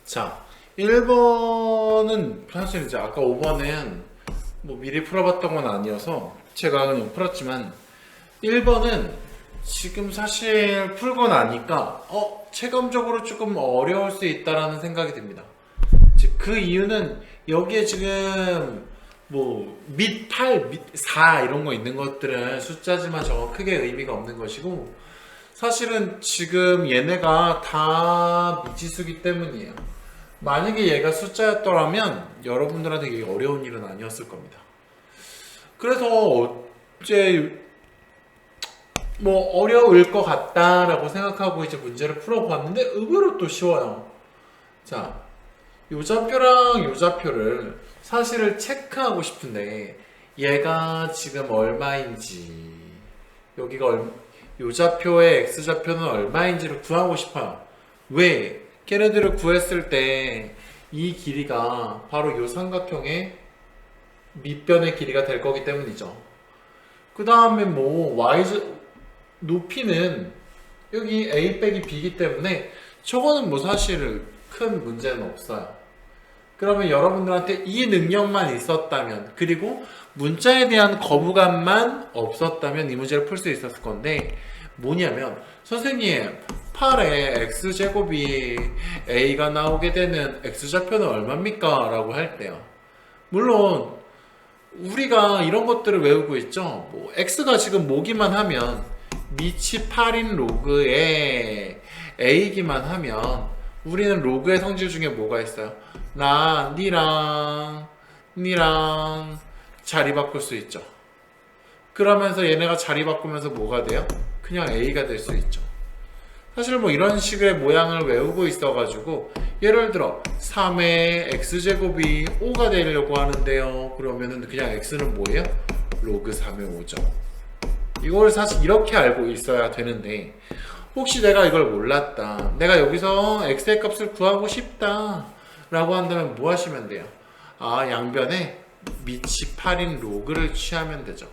자, 1번은 사실 이제 아까 5번은 뭐 미리 풀어봤던 건 아니어서 제가 그냥 풀었지만 1번은 지금 사실 풀고 나니까 체감적으로 조금 어려울 수 있다라는 생각이 듭니다. 즉 그 이유는 여기에 지금 뭐 밑 8, 밑 4 이런 거 있는 것들은 숫자지만 저거 크게 의미가 없는 것이고 사실은 지금 얘네가 다 미지수기 때문이에요. 만약에 얘가 숫자였더라면 여러분들한테 이게 어려운 일은 아니었을 겁니다. 그래서 어제 뭐 어려울 것 같다라고 생각하고 이제 문제를 풀어봤는데 의외로 또 쉬워요. 자, 요 좌표랑 요 좌표를 사실을 체크하고 싶은데 얘가 지금 얼마인지 여기가 요 좌표의 x좌표는 얼마인지를 구하고 싶어요. 왜? 걔네들을 구했을 때 이 길이가 바로 요 삼각형의 밑변의 길이가 될 거기 때문이죠. 그 다음에 뭐 y 높이는 여기 a 빼기 b이기 때문에 저거는 뭐 사실 큰 문제는 없어요. 그러면 여러분들한테 이 능력만 있었다면 그리고 문자에 대한 거부감만 없었다면 이 문제를 풀 수 있었을 건데 뭐냐면 선생님 8에 x제곱이 a가 나오게 되는 x좌표는 얼마입니까? 라고 할 때요. 물론 우리가 이런 것들을 외우고 있죠. 뭐 x가 지금 모기만 하면 밑이 8인 로그에 a이기만 하면 우리는 로그의 성질 중에 뭐가 있어요? 나, 니랑 자리 바꿀 수 있죠. 그러면서 얘네가 자리 바꾸면서 뭐가 돼요? 그냥 a가 될 수 있죠. 사실 뭐 이런 식의 모양을 외우고 있어가지고 예를 들어 3의 x제곱이 5가 되려고 하는데요. 그러면은 그냥 x는 뭐예요? 로그 3의 5죠. 이걸 사실 이렇게 알고 있어야 되는데 혹시 내가 이걸 몰랐다. 내가 여기서 x의 값을 구하고 싶다. 라고 한다면 뭐 하시면 돼요? 양변에 밑이 8인 로그를 취하면 되죠.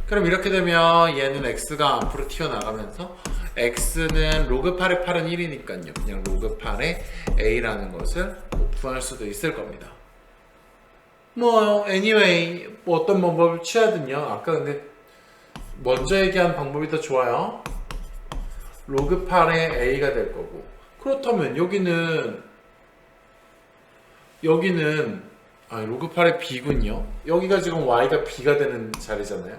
그럼 이렇게 되면 얘는 x가 앞으로 튀어나가면서 x는 로그 8의 8은 1이니까요. 그냥 로그 8의 a라는 것을 구할 수도 있을 겁니다. 뭐 anyway 뭐 어떤 방법을 취하든요. 아까 근데 먼저 얘기한 방법이 더 좋아요. 로그 8의 a가 될 거고 그렇다면 여기는 로그 8의 b군요. 여기가 지금 y가 b가 되는 자리잖아요.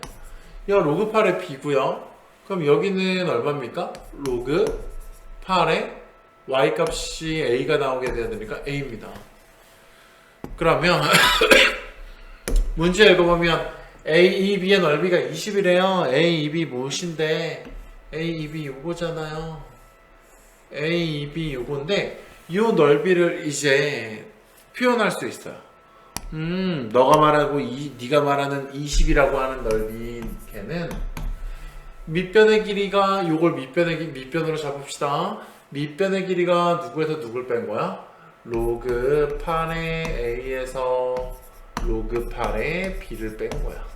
로그 8의 b고요. 그럼 여기는 얼마입니까? 로그 8의 y 값이 a가 나오게 돼야 되니까 a입니다. 그러면 문제 읽어보면 a, e, b의 넓이가 20이래요. a, e, b 무엇인데? a, e, b 요거잖아요. a, e, b 요건데 이 넓이를 이제 표현할 수 있어요. 너가 말하고 네가 말하는 20이라고 하는 넓이인 걔는 밑변의 길이가 요걸 밑변으로 잡읍시다. 밑변의 길이가 누구에서 누굴 뺀 거야? 로그 8의 a에서 로그 8의 b를 뺀 거야.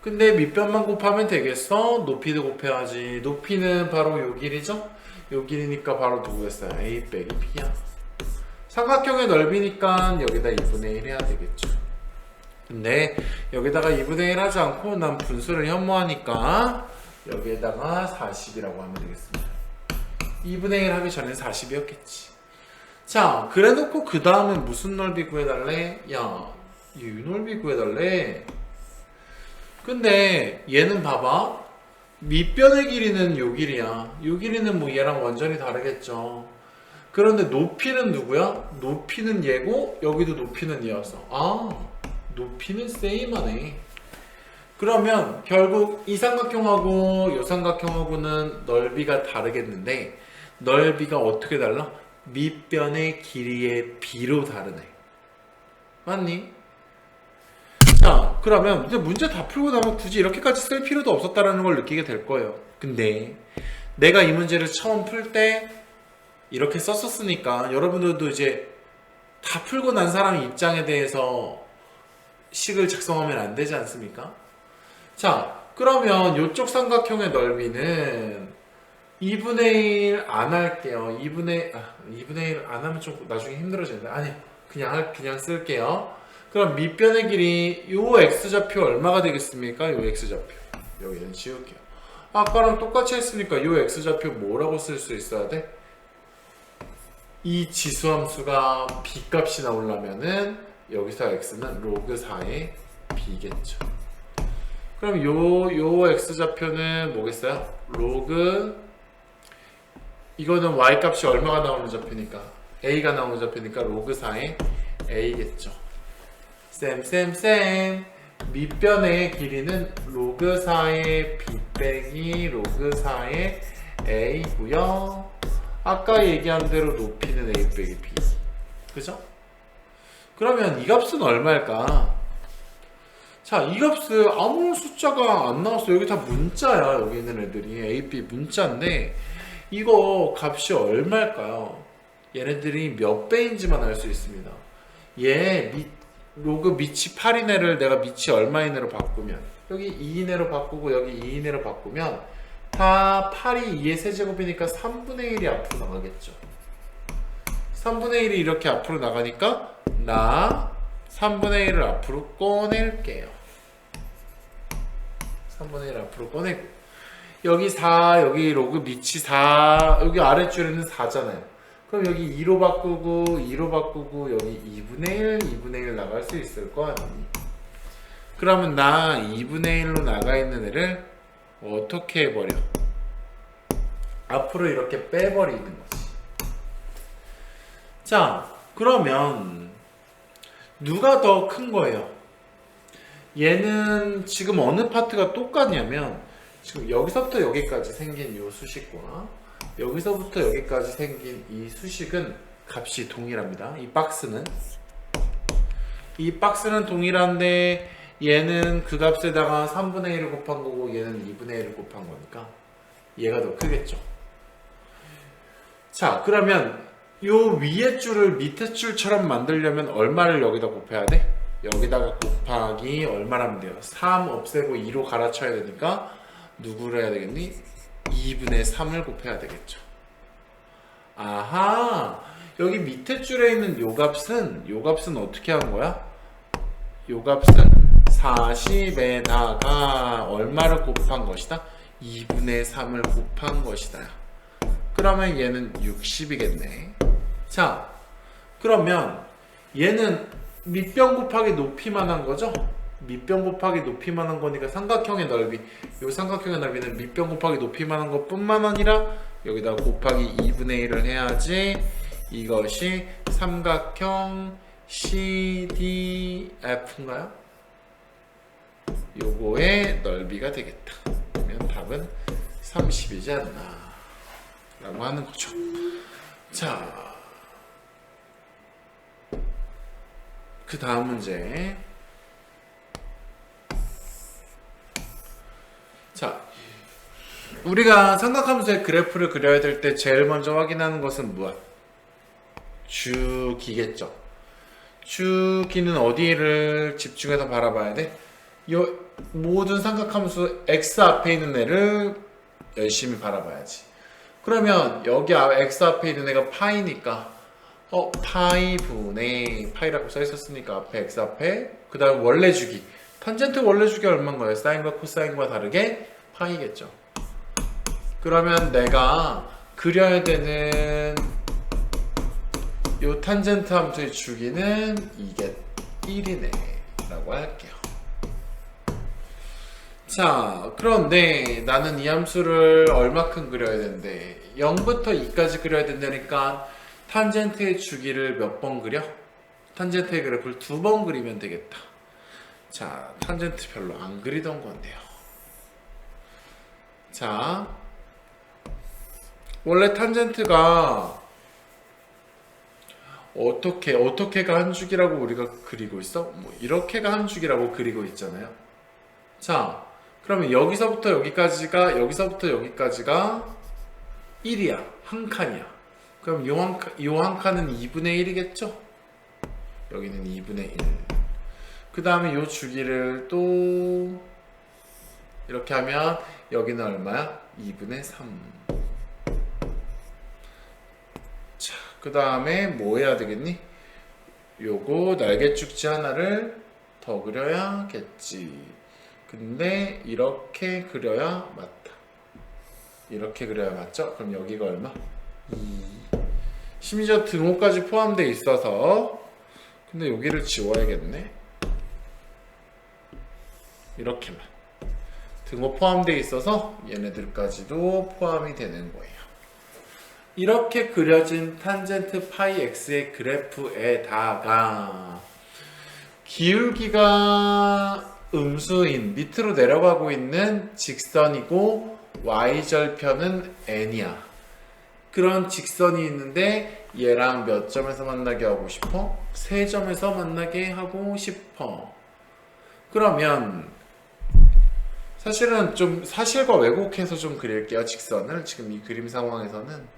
근데 밑변만 곱하면 되겠어? 높이도 곱해야지. 높이는 바로 요 길이죠? 요 길이니까 바로 누구겠어요? a 빼기 b야. 삼각형의 넓이니까 여기다 2분의 1 해야 되겠죠. 근데 여기다가 2분의 1 하지 않고 난 분수를 현모하니까 여기에다가 40이라고 하면 되겠습니다. 2분의 1 하기 전에 40이었겠지. 자, 그래 놓고 그 다음에 무슨 넓이 구해달래? 야, 이 넓이 구해달래. 근데 얘는 봐봐. 밑변의 길이는 요 길이야. 요 길이는 뭐 얘랑 완전히 다르겠죠. 그런데 높이는 누구야? 높이는 얘고 여기도 높이는 얘였어. 높이는 세임하네. 그러면 결국 이 삼각형하고 이 삼각형하고는 넓이가 다르겠는데 넓이가 어떻게 달라? 밑변의 길이의 b로 다르네. 맞니? 자, 그러면 이제 문제 다 풀고 나면 굳이 이렇게까지 쓸 필요도 없었다라는 걸 느끼게 될 거예요. 근데 내가 이 문제를 처음 풀 때 이렇게 썼었으니까 여러분들도 이제 다 풀고 난 사람 입장에 대해서 식을 작성하면 안 되지 않습니까? 자, 그러면 이쪽 삼각형의 넓이는 2분의 1 안 할게요. 2분의 1 안 하면 좀 나중에 힘들어지는데 아니 그냥 쓸게요. 그럼 밑변의 길이 요 x좌표 얼마가 되겠습니까? 요 x좌표 여기는 지울게요. 아까랑 똑같이 했으니까 요 x좌표 뭐라고 쓸 수 있어야 돼? 이 지수함수가 b값이 나오려면은 여기서 x는 로그 4의 b겠죠. 그럼 요 x좌표는 뭐겠어요? 로그 이거는 y값이 얼마가 나오는 좌표니까 a가 나오는 좌표니까 로그 4의 a겠죠. 쌤 밑변의 길이는 로그 4의 b 빼기 로그 4의 a고요. 아까 얘기한 대로 높이는 a 빼기 b. 그죠? 그러면 이 값은 얼마일까? 자, 이 값은 아무 숫자가 안 나왔어. 여기 다 문자야. 여기 있는 애들이 a, b 문자인데 이거 값이 얼마일까요? 얘네들이 몇 배인지만 알 수 있습니다. 로그 밑이 8인 애를 내가 밑이 얼마인 애로 바꾸면 여기 2인 애로 바꾸고 여기 2인 애로 바꾸면 다 8이 2의 세제곱이니까 3분의 1이 앞으로 나가겠죠. 3분의 1이 이렇게 앞으로 나가니까 나 3분의 1을 앞으로 꺼낼게요. 3분의 1 앞으로 꺼내고 여기 4 여기 로그 밑이 4 여기 아랫줄에는 4잖아요. 그럼 여기 2로 바꾸고 2로 바꾸고 여기 2분의 1 나갈 수 있을 거 아니니? 그러면 나 2분의 1로 나가 있는 애를 어떻게 해버려? 앞으로 이렇게 빼버리는 거지. 자, 그러면 누가 더 큰 거예요? 얘는 지금 어느 파트가 똑같냐면 지금 여기서부터 여기까지 생긴 이 수식과 여기서부터 여기까지 생긴 이 수식은 값이 동일합니다. 이 박스는 동일한데 얘는 그 값에다가 3분의 1을 곱한 거고 얘는 2분의 1을 곱한 거니까 얘가 더 크겠죠. 자, 그러면 요 위에 줄을 밑에 줄처럼 만들려면 얼마를 여기다 곱해야 돼? 여기다가 곱하기 얼마라면 돼요? 3 없애고 2로 갈아쳐야 되니까 누구를 해야 되겠니? 2분의 3을 곱해야 되겠죠. 아하, 여기 밑에 줄에 있는 요 값은 어떻게 한 거야? 요 값은 40에다가 얼마를 곱한 것이다? 2분의 3을 곱한 것이다. 그러면 얘는 60이겠네. 자, 그러면 얘는 밑변 곱하기 높이만 한 거죠? 밑변 곱하기 높이만 한 거니까 삼각형의 넓이, 이 삼각형의 넓이는 밑변 곱하기 높이만 한 것 뿐만 아니라 여기다 곱하기 2분의 1을 해야지 이것이 삼각형 CDF인가요? 요거의 넓이가 되겠다. 그러면 답은 30이지 않나 라고 하는 거죠. 자, 그 다음 문제. 자, 우리가 삼각함수의 그래프를 그려야 될 때 제일 먼저 확인하는 것은 무엇? 주기겠죠. 주기는 어디를 집중해서 바라봐야 돼? 요 모든 삼각함수 x 앞에 있는 애를 열심히 바라봐야지. 그러면 여기 x 앞에 있는 애가 파이니까 파이라고 써 있었으니까 앞에 x 앞에 그 다음 원래 주기 탄젠트 원래 주기 얼마인 거예요? 사인과 코사인과 다르게 파이겠죠. 그러면 내가 그려야 되는 요 탄젠트 함수의 주기는 이게 1이네 라고 할게요. 자, 그런데 나는 이 함수를 얼마큼 그려야 되는데 0부터 2까지 그려야 된다니까 탄젠트의 주기를 몇 번 그려? 탄젠트의 그래프를 2번 그리면 되겠다. 자, 탄젠트 별로 안 그리던 건데요. 자, 원래 탄젠트가 어떻게가 한 줄기라고 우리가 그리고 있어? 뭐 이렇게가 한 줄기라고 그리고 있잖아요. 자, 그러면 여기서부터 여기까지가 1이야. 한 칸이야. 그럼 요 한 칸은 2분의 1이겠죠? 여기는 2분의 1. 그 다음에 요 주기를 또 이렇게 하면 여기는 얼마야? 2분의 3. 그 다음에 뭐 해야 되겠니? 요거 날개축지 하나를 더 그려야겠지. 근데 이렇게 그려야 맞다. 이렇게 그려야 맞죠? 그럼 여기가 얼마? 2. 심지어 등호까지 포함되어 있어서, 근데 여기를 지워야겠네. 이렇게만. 등호 포함되어 있어서 얘네들까지도 포함이 되는 거예요. 이렇게 그려진 탄젠트 파이 x의 그래프에다가 기울기가 음수인 밑으로 내려가고 있는 직선이고 y절편은 n이야. 그런 직선이 있는데 얘랑 몇 점에서 만나게 하고 싶어? 3점에서 만나게 하고 싶어. 그러면 사실은 좀 사실과 왜곡해서 좀 그릴게요. 직선을 지금 이 그림 상황에서는.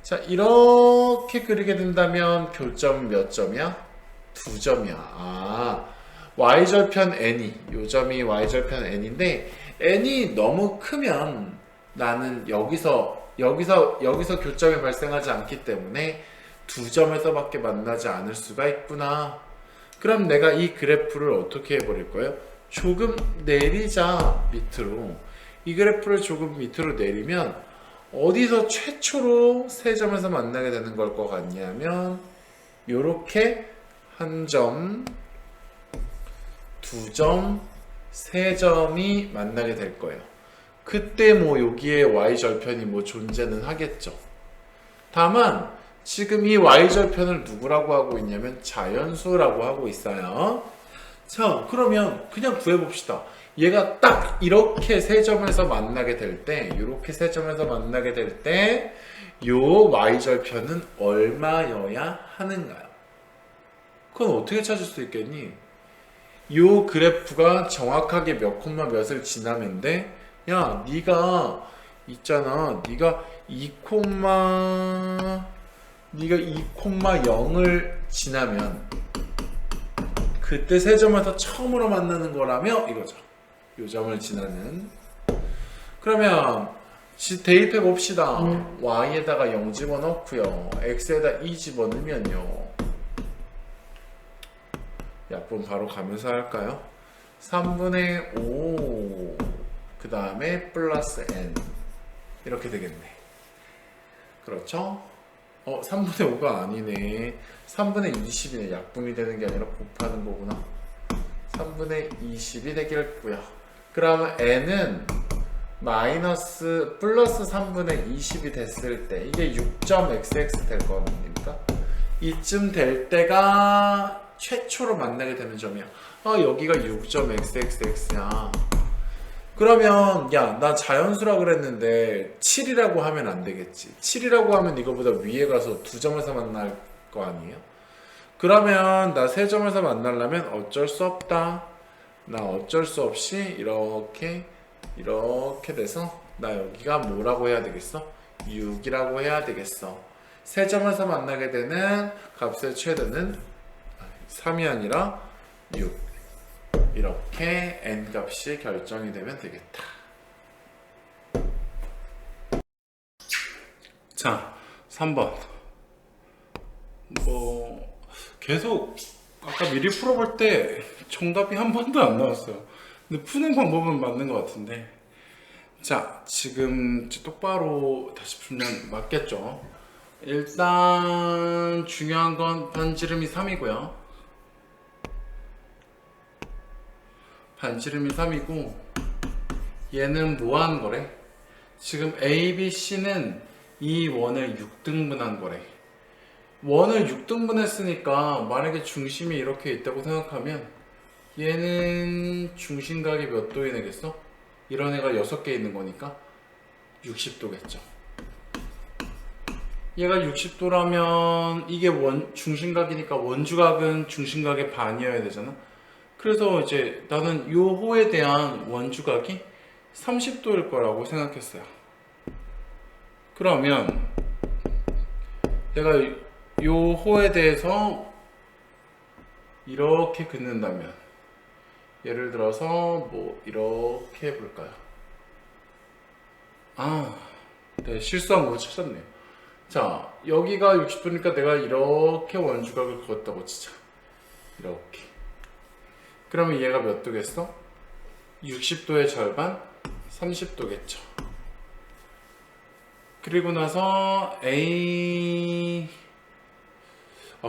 자, 이렇게 그리게 된다면 교점 몇 점이야? 2점이야. 아, y절편 n이, 요 점이 y절편 n인데 n이 너무 크면 나는 여기서 교점이 발생하지 않기 때문에 2점에서 밖에 만나지 않을 수가 있구나. 그럼 내가 이 그래프를 어떻게 해버릴 거예요? 조금 내리자. 밑으로. 이 그래프를 조금 밑으로 내리면 어디서 최초로 3점에서 만나게 되는 걸 것 같냐면 요렇게 1점, 2점, 3점이 만나게 될 거예요. 그때 뭐 여기에 y절편이 뭐 존재는 하겠죠. 다만 지금 이 y절편을 누구라고 하고 있냐면 자연수라고 하고 있어요. 자, 그러면 그냥 구해봅시다. 얘가 딱 이렇게 3점에서 만나게 될 때, 이렇게 3점에서 만나게 될 때, 요 y절편은 얼마여야 하는가요? 그건 어떻게 찾을 수 있겠니? 요 그래프가 정확하게 몇 콤마 몇을 지나면데, 야, 네가 있잖아. 네가 2,0을 지나면 그때 3점에서 처음으로 만나는 거라며 이거죠. 요 점을 지나는. 그러면 대입해 봅시다. y에다가 0 집어넣고요. x에다 2 집어넣으면요. 약분 바로 가면서 할까요? 3분의 5 그 다음에 플러스 n 이렇게 되겠네. 그렇죠? 3분의 5가 아니네. 3분의 20이네. 약분이 되는 게 아니라 곱하는 거구나. 3분의 20이 되겠고요. 그럼 n은 플러스 3분의 20이 됐을 때 이게 6.xx 될 거 아닙니까? 이쯤 될 때가 최초로 만나게 되는 점이야. 여기가 6.xxx야. 그러면 야, 나 자연수라 그랬는데 7이라고 하면 안 되겠지. 7이라고 하면 이거보다 위에 가서 2점에서 만날 거 아니에요? 그러면 나 3점에서 만나려면 어쩔 수 없다. 나 어쩔 수 없이 이렇게 돼서 나 여기가 뭐라고 해야 되겠어? 6이라고 해야 되겠어. 3점에서 만나게 되는 값의 최대는 3이 아니라 6. 이렇게 n 값이 결정이 되면 되겠다. 자, 3번. 계속 아까 미리 풀어볼 때 정답이 한 번도 안 나왔어요. 근데 푸는 방법은 맞는 것 같은데. 자, 지금 똑바로 다시 풀면 맞겠죠? 일단 중요한 건 반지름이 3이고요. 반지름이 3이고 얘는 뭐 하는 거래? 지금 A, B, C는 이 원을 6등분한 거래. 원을 6등분 했으니까 만약에 중심이 이렇게 있다고 생각하면 얘는 중심각이 몇 도인 애겠어? 이런 애가 6개 있는 거니까 60도겠죠. 얘가 60도라면 이게 중심각이니까 원주각은 중심각의 반이어야 되잖아. 그래서 이제 나는 요 호에 대한 원주각이 30도일 거라고 생각했어요. 그러면 내가 요 호에 대해서 이렇게 긋는다면 예를 들어서 뭐 이렇게 해볼까요? 네, 실수한 거 찾았네요. 자, 여기가 60도니까 내가 이렇게 원주각을 그었다고 치자. 이렇게. 그러면 얘가 몇 도겠어? 60도의 절반? 30도겠죠. 그리고 나서 A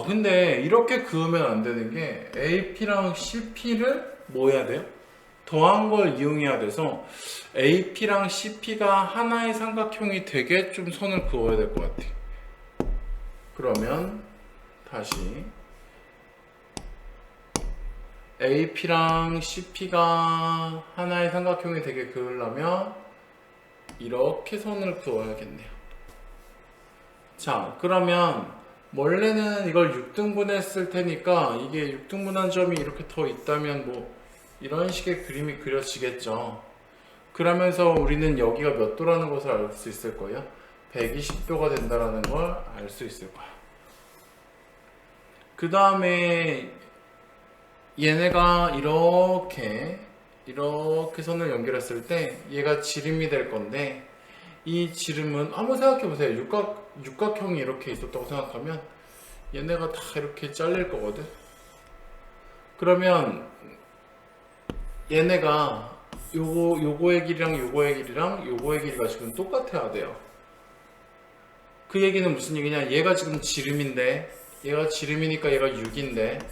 근데 이렇게 그으면 안 되는 게 AP랑 CP를 뭐 해야 돼요? 더한 걸 이용해야 돼서 AP랑 CP가 하나의 삼각형이 되게 좀 선을 그어야 될 것 같아. 그러면 다시 AP랑 CP가 하나의 삼각형이 되게 그으려면 이렇게 선을 그어야겠네요. 자, 그러면 원래는 이걸 6등분 했을 테니까 이게 6등분한 점이 이렇게 더 있다면 뭐 이런 식의 그림이 그려지겠죠. 그러면서 우리는 여기가 몇 도라는 것을 알 수 있을 거예요. 120도가 된다는 걸 알 수 있을 거야. 그 다음에 얘네가 이렇게 선을 연결했을 때 얘가 지름이 될 건데 이 지름은 한번 생각해 보세요. 육각형이 이렇게 있었다고 생각하면 얘네가 다 이렇게 잘릴 거거든. 그러면 얘네가 요거의 길이랑 요거의 길이랑 요거의 길이가 지금 똑같아야 돼요. 그 얘기는 무슨 얘기냐? 얘가 지금 지름인데 얘가 지름이니까 얘가 6인데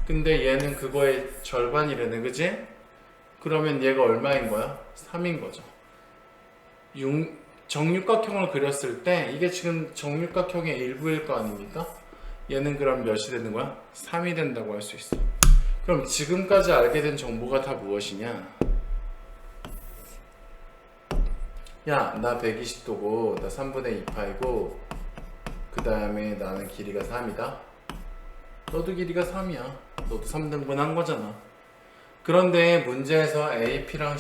근데 얘는 그거의 절반이라네, 그지? 그러면 얘가 얼마인 거야? 3인 거죠. 정육각형을 그렸을 때 이게 지금 정육각형의 일부일 거 아닙니까? 얘는 그럼 몇이 되는 거야? 3이 된다고 할 수 있어. 그럼 지금까지 알게 된 정보가 다 무엇이냐? 야, 나 120도고 나 3분의 2파이고 그 다음에 나는 길이가 3이다. 너도 길이가 3이야. 너도 3등분 한 거잖아. 그런데 문제에서 AP랑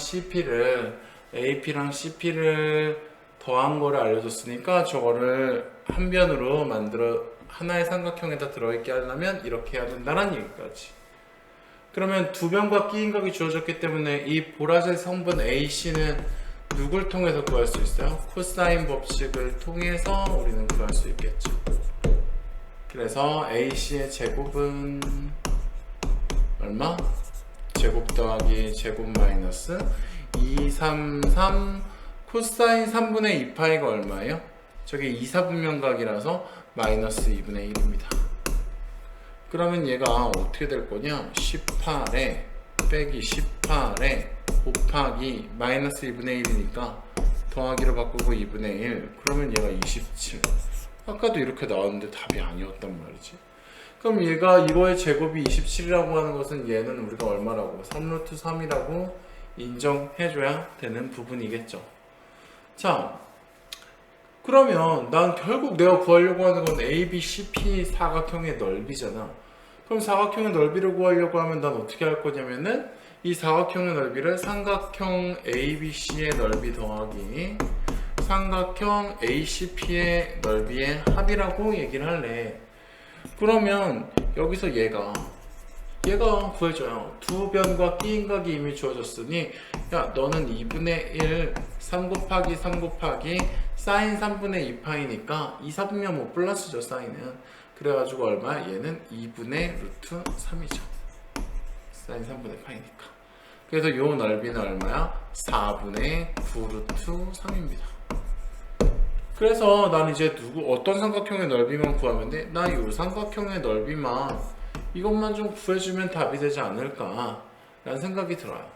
CP를 더한 거를 알려줬으니까 저거를 한 변으로 만들어 하나의 삼각형에다 들어있게 하려면 이렇게 해야 된다는 얘기까지. 그러면 두 변과 끼인각이 주어졌기 때문에 이 보라색 성분 AC는 누굴 통해서 구할 수 있어요? 코사인 법칙을 통해서 우리는 구할 수 있겠죠. 그래서 AC의 제곱은 얼마? 제곱 더하기 제곱 마이너스 233 코사인 3분의 2파이가 얼마예요? 저게 2, 4분면각이라서 마이너스 2분의 1입니다. 그러면 얘가 어떻게 될 거냐? 18에 빼기 18에 곱하기 마이너스 2분의 1이니까 더하기로 바꾸고 2분의 1 그러면 얘가 27. 아까도 이렇게 나왔는데 답이 아니었단 말이지. 그럼 얘가 이거의 제곱이 27이라고 하는 것은 얘는 우리가 얼마라고? 3루트 3이라고 인정해줘야 되는 부분이겠죠. 자, 그러면 난 결국 내가 구하려고 하는 건 ABCP 사각형의 넓이잖아. 그럼 사각형의 넓이를 구하려고 하면 난 어떻게 할 거냐면은 이 사각형의 넓이를 삼각형 ABC의 넓이 더하기 삼각형 ACP의 넓이의 합이라고 얘기를 할래. 그러면 여기서 얘가 구해줘요. 두 변과 끼인각이 이미 주어졌으니 야 너는 2분의 1 3 곱하기 3 곱하기 사인 3분의 2파이니까 2, 4분면 뭐 플러스죠 사인은. 그래가지고 얼마? 얘는 2분의 루트 3이죠. 사인 3분의 파이니까. 그래서 요 넓이는 얼마야? 4분의 9 루트 3입니다. 그래서 난 이제 어떤 삼각형의 넓이만 구하면 돼? 나 이 삼각형의 넓이만 이것만 좀 구해주면 답이 되지 않을까 라는 생각이 들어요.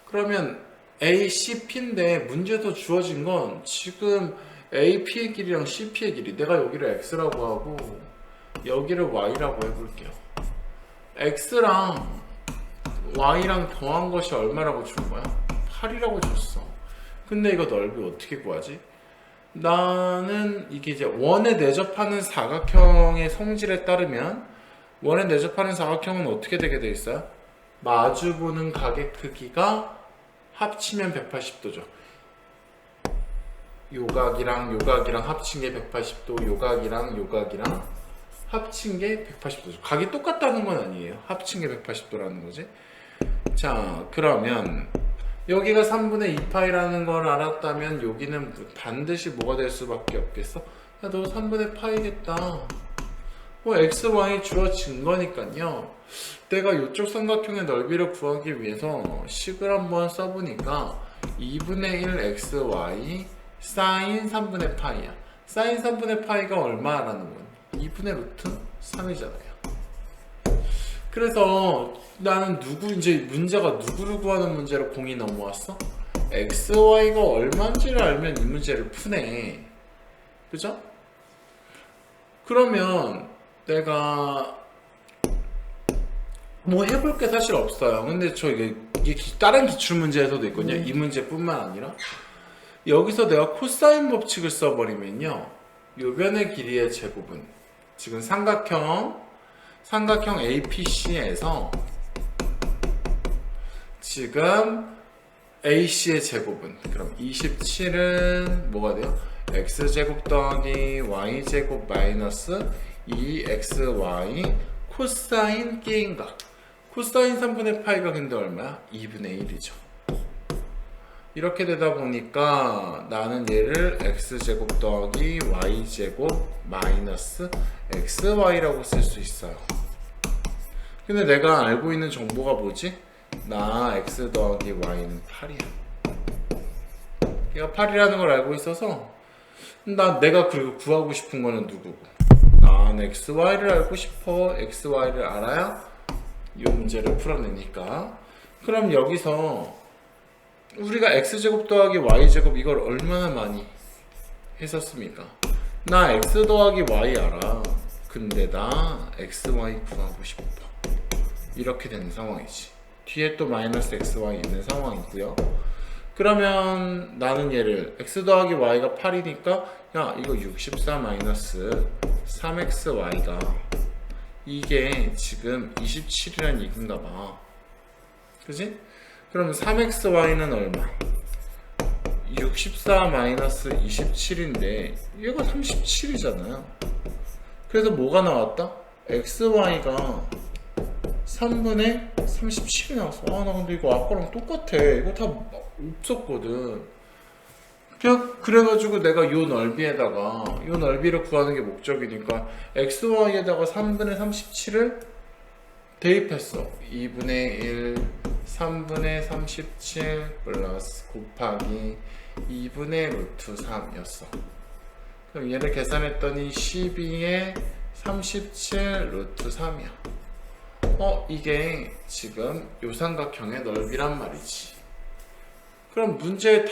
그러면 ACP인데 문제에서 주어진 건 지금 AP의 길이랑 CP의 길이 내가 여기를 X라고 하고 여기를 Y라고 해볼게요. X랑 Y랑 더한 것이 얼마라고 준 거야? 8이라고 줬어. 근데 이거 넓이 어떻게 구하지? 나는 이게 이제 원에 내접하는 사각형의 성질에 따르면 원에 내접하는 사각형은 어떻게 되게 돼 있어요? 마주보는 각의 크기가 합치면 180도죠. 요각이랑 합친 게 180도, 요각이랑 합친 게 180도죠. 각이 똑같다는 건 아니에요. 합친 게 180도라는 거지. 자, 그러면 여기가 3분의 2파이라는 걸 알았다면 여기는 반드시 뭐가 될 수밖에 없겠어? 야, 너 3분의 파이겠다. 뭐 x, y 주어진 거니까요. 내가 이쪽 삼각형의 넓이를 구하기 위해서 식을 한번 써보니까 2분의 1 x, y 사인 3분의 파이야. 사인 3분의 파이가 얼마라는 건 2분의 루트 3이잖아요. 그래서 나는 이제 문제가 누구를 구하는 문제로 공이 넘어왔어? x, y가 얼마인지를 알면 이 문제를 푸네. 그죠? 그러면 내가 뭐 해볼 게 사실 없어요. 근데 이게 다른 기출 문제에서도 있거든요. 이 문제뿐만 아니라 여기서 내가 코사인 법칙을 써버리면요, 요변의 길이의 제곱은 지금 삼각형 APC에서 지금 AC의 제곱은, 그럼 27은 뭐가 돼요? x제곱 더하기 y제곱 마이너스 2xy 코사인 게임각. 코사인 3분의 파이가 근데 얼마야? 2분의 1이죠. 이렇게 되다 보니까 나는 얘를 x제곱 더하기 y제곱 마이너스 xy라고 쓸 수 있어요. 근데 내가 알고 있는 정보가 뭐지? 나 x 더하기 y는 8이야. 얘가 8이라는 걸 알고 있어서 내가 그리고 구하고 싶은 거는 누구고? 난 xy를 알고 싶어. xy를 알아야 이 문제를 풀어내니까. 그럼 여기서 우리가 x제곱 더하기 y제곱 이걸 얼마나 많이 했었습니까? 나 x 더하기 y 알아. 근데 나 xy 구하고 싶어. 이렇게 되는 상황이지. 뒤에 또 마이너스 xy 있는 상황이고요. 그러면 나는 얘를 x 더하기 y가 8이니까 야, 이거 64 마이너스 3xy가 이게 지금 27이라는 얘기인가 봐. 그지? 그럼 3xy는 얼마? 64 마이너스 27인데 얘가 37이잖아요. 그래서 뭐가 나왔다? xy가 3분의 37이 나왔어. 아, 나 근데 이거 아까랑 똑같아. 이거 다 없었거든. 그래가지고 내가 요 넓이에다가 요 넓이를 구하는 게 목적이니까 xy에다가 3분의 37을 대입했어. 2분의 1 3분의 37 플러스 곱하기 2분의 루트 3이었어. 그럼 얘를 계산했더니 12에 37 루트 3이야. 이게 지금 요 삼각형의 넓이란 말이지. 그럼 문제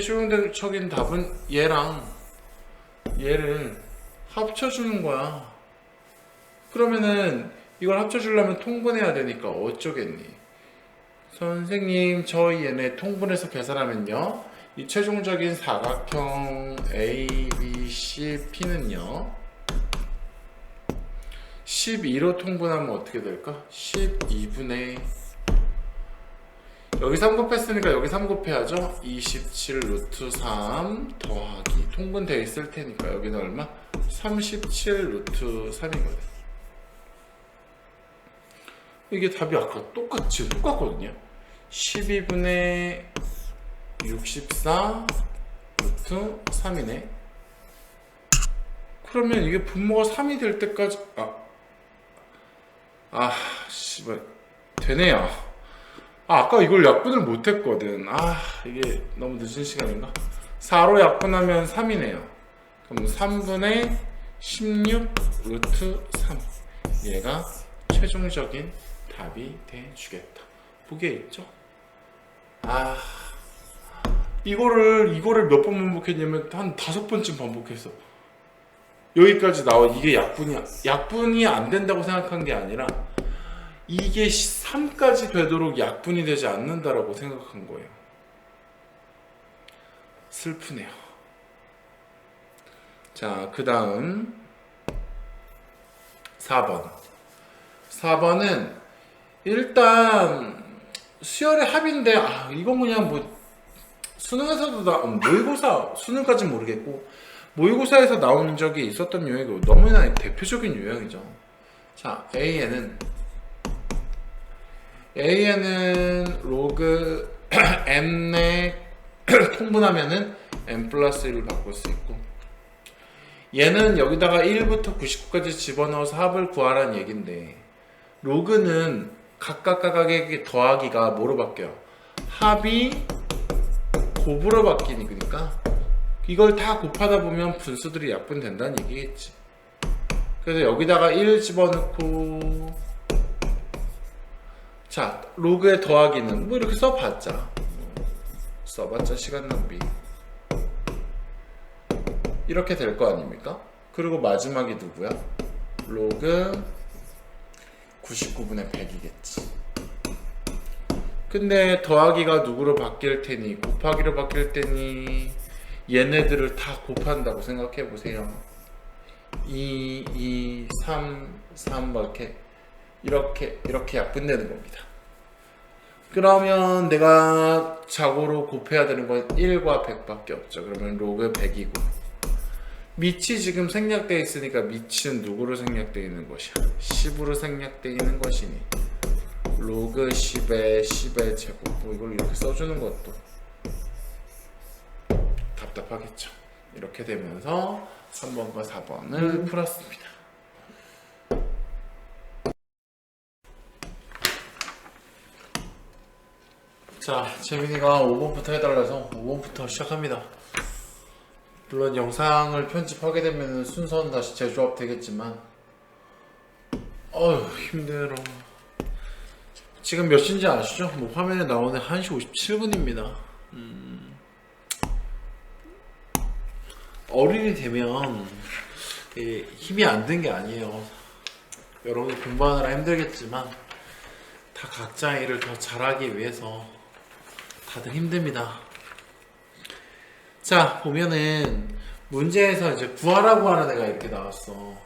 적용적인 답은 얘랑 얘를 합쳐주는 거야. 그러면은 이걸 합쳐주려면 통분해야 되니까 어쩌겠니? 선생님, 저희 얘네 통분해서 계산하면요, 이 최종적인 사각형 A, B, C, P는요 12로 통분하면 어떻게 될까? 12분의 여기 3 곱했으니까 여기 3 곱해야죠. 27 루트 3 더하기 통분되어 있을 테니까 여기는 얼마? 37 루트 3이거든. 이게 답이 아까 똑같거든요. 12분의 64 루트 3이네. 그러면 이게 분모가 3이 될 때까지 씨발 되네요. 아까 이걸 약분을 못했거든. 이게 너무 늦은 시간인가? 4로 약분하면 3이네요. 그럼 3분의 16 루트 3. 얘가 최종적인 답이 돼주겠다. 보기에 있죠? 이거를 몇 번 반복했냐면 한 5번쯤 반복했어. 여기까지 나와. 이게 약분이 안 된다고 생각한 게 아니라 이게 3까지 되도록 약분이 되지 않는다라고 생각한 거예요. 슬프네요. 자, 그 다음 4번. 4번은 일단 수열의 합인데 이건 그냥 뭐 수능에서도 모의고사, 수능까지는 모르겠고 모의고사에서 나온 적이 있었던 유형이고 너무나 대표적인 유형이죠. 자, AN은 로그 M에 통분하면은 M 플러스 1을 바꿀 수 있고, 얘는 여기다가 1부터 99까지 집어넣어서 합을 구하라는 얘긴데, 로그는 각각의 더하기가 뭐로 바뀌어요? 합이 곱으로 바뀌니까 이걸 다 곱하다 보면 분수들이 약분된다는 얘기겠지. 그래서 여기다가 1 집어넣고, 자, 로그의 더하기는 뭐 이렇게 써봤자 시간 낭비. 이렇게 될 거 아닙니까? 그리고 마지막이 누구야? 로그 99분의 100이겠지. 근데 더하기가 누구로 바뀔 테니, 곱하기로 바뀔 테니, 얘네들을 다 곱한다고 생각해 보세요. 2, 2, 3, 3 뭐 이렇게 약분되는 겁니다. 그러면 내가 자고로 곱해야 되는 건 1과 100밖에 없죠. 그러면 로그 100이고, 밑이 지금 생략되어 있으니까 밑은 누구로 생략되어 있는 것이야? 10으로 생략되어 있는 것이니 로그 10의 제곱, 뭐 이걸 이렇게 써주는 것도 답답하겠죠. 이렇게 되면서 3번과 4번을 풀었습니다. 자, 재민이가 5번부터 해달라서 5번부터 시작합니다. 물론 영상을 편집하게 되면 순서는 다시 재조합 되겠지만, 어휴 힘들어. 지금 몇 시인지 아시죠? 뭐 화면에 나오는 1시 57분입니다. 어른이 되면 힘이 안 든 게 아니에요. 여러분 공부하느라 힘들겠지만 다 각자의 일을 더 잘하기 위해서 다들 힘듭니다. 자, 보면은 문제에서 이제 구하라고 하는 애가 이렇게 나왔어.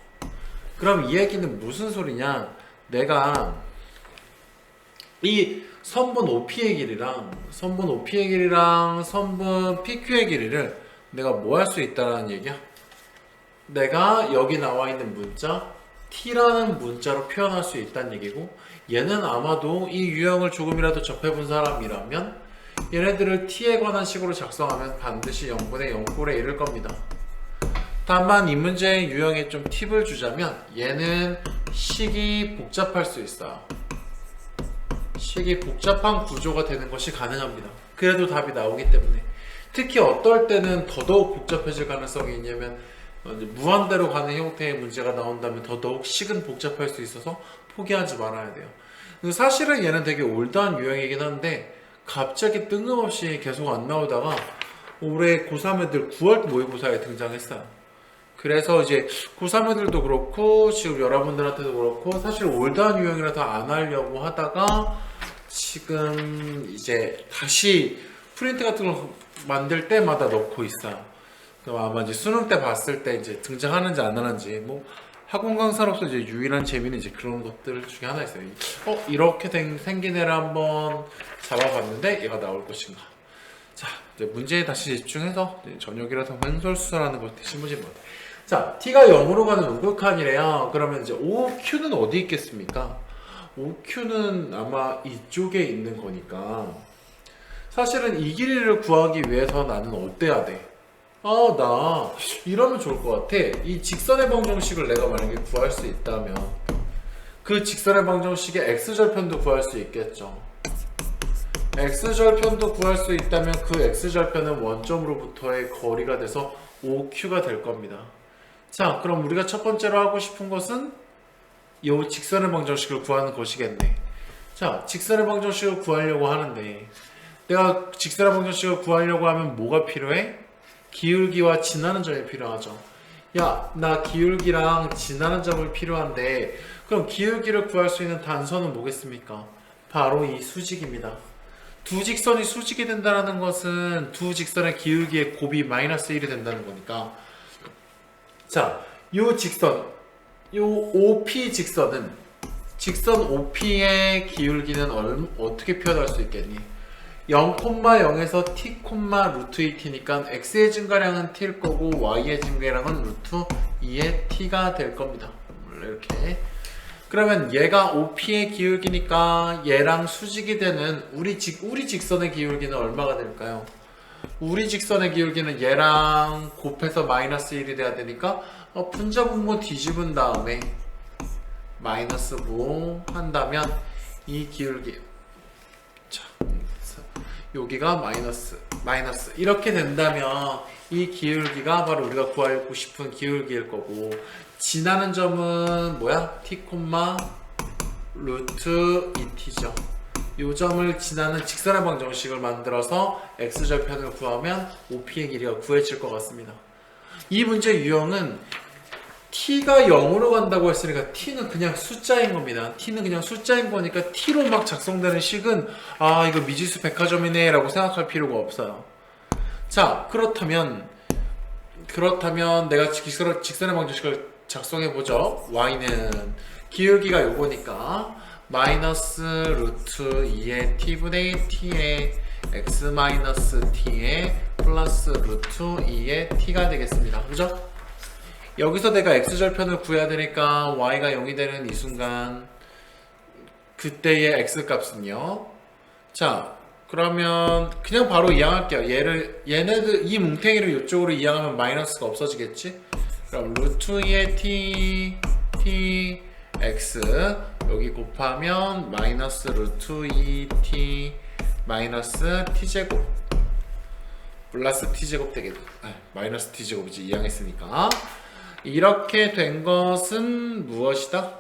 그럼 이 얘기는 무슨 소리냐? 내가 이 선분 OP의 길이랑 선분 PQ의 길이를 내가 뭐 할 수 있다는 얘기야? 내가 여기 나와 있는 문자 T라는 문자로 표현할 수 있다는 얘기고, 얘는 아마도 이 유형을 조금이라도 접해본 사람이라면 얘네들을 T에 관한 식으로 작성하면 반드시 0분의 0꼴에 이를 겁니다. 다만 이 문제의 유형에 좀 팁을 주자면, 얘는 식이 복잡할 수 있어요. 식이 복잡한 구조가 되는 것이 가능합니다. 그래도 답이 나오기 때문에. 특히 어떨 때는 더더욱 복잡해질 가능성이 있냐면, 무한대로 가는 형태의 문제가 나온다면 더더욱 식은 복잡할 수 있어서 포기하지 말아야 돼요. 사실은 얘는 되게 올드한 유형이긴 한데 갑자기 뜬금없이 계속 안 나오다가 올해 고3 애들 9월 모의고사에 등장했어요. 그래서 이제 고3 애들도 그렇고 지금 여러분들한테도 그렇고 사실 올드한 유형이라서 안 하려고 하다가 지금 이제 다시 프린트 같은 거 만들 때마다 넣고 있어요. 그럼 아마 이제 수능 때 봤을 때 이제 등장하는지 안 하는지, 뭐 학원 강사로서 이제 유일한 재미는 이제 그런 것들 중에 하나 있어요. 이렇게 생긴 애를 한번 잡아봤는데 얘가 나올 것인가. 자, 이제 문제에 다시 집중해서 저녁이라서 횡설수설하는 것 대신 보지 못해. 자, T가 0으로 가는 우극한이래요. 그러면 이제 OQ는 어디 있겠습니까? OQ는 아마 이쪽에 있는 거니까 사실은 이 길이를 구하기 위해서 나는 어때야 돼? 나 이러면 좋을 것 같아. 이 직선의 방정식을 내가 만약에 구할 수 있다면 그 직선의 방정식의 x절편도 구할 수 있겠죠. x절편도 구할 수 있다면 그 x절편은 원점으로부터의 거리가 돼서 OQ가 될 겁니다. 자, 그럼 우리가 첫 번째로 하고 싶은 것은 이 직선의 방정식을 구하는 것이겠네. 자, 직선의 방정식을 구하려고 하는데 내가 직선의 방정식을 구하려고 하면 뭐가 필요해? 기울기와 지나는 점이 필요하죠. 야, 나 기울기랑 지나는 점이 필요한데 그럼 기울기를 구할 수 있는 단선은 뭐겠습니까? 바로 이 수직입니다. 두 직선이 수직이 된다는 것은 두 직선의 기울기의 곱이 마이너스 1이 된다는 거니까, 자, 요 직선, 요 OP 직선은 직선 OP의 기울기는 어떻게 표현할 수 있겠니? 0,0에서 t, 루트 2t니까 x의 증가량은 t일 거고 y의 증가량은 루트 2의 t가 될 겁니다. 이렇게. 그러면 얘가 OP의 기울기니까 얘랑 수직이 되는 우리 직선의 기울기는 얼마가 될까요? 우리 직선의 기울기는 얘랑 곱해서 마이너스 1이 돼야 되니까 분자분모 뒤집은 다음에 마이너스 무 한다면 이 기울기, 자, 여기가 마이너스 이렇게 된다면 이 기울기가 바로 우리가 구하고 싶은 기울기일 거고, 지나는 점은 뭐야? t, 루트 2t죠. 요 점을 지나는 직선의 방정식을 만들어서 x절편을 구하면 OP의 길이가 구해질 것 같습니다. 이 문제 유형은 t가 0으로 간다고 했으니까 t는 그냥 숫자인 겁니다. t는 그냥 숫자인 거니까 t로 막 작성되는 식은 이거 미지수 백화점이네 라고 생각할 필요가 없어요. 자, 그렇다면 내가 직선의 방정식을 작성해보죠. y는 기울기가 요거니까 마이너스 루트 2의 t분의 t의 x 마이너스 t의 플러스 루트 2의 t가 되겠습니다. 그죠? 여기서 내가 x절편을 구해야 되니까 y가 0이 되는 이 순간 그때의 x 값은요. 자, 그러면 그냥 바로 이항할게요. 얘네들 이 뭉탱이를 이쪽으로 이항하면 마이너스가 없어지겠지? 그럼 루트 2의 t x 여기 곱하면 마이너스 루트 2t 마이너스 t제곱 플러스 t제곱 되겠다. 마이너스 t제곱이지, 이항했으니까. 이렇게 된 것은 무엇이다?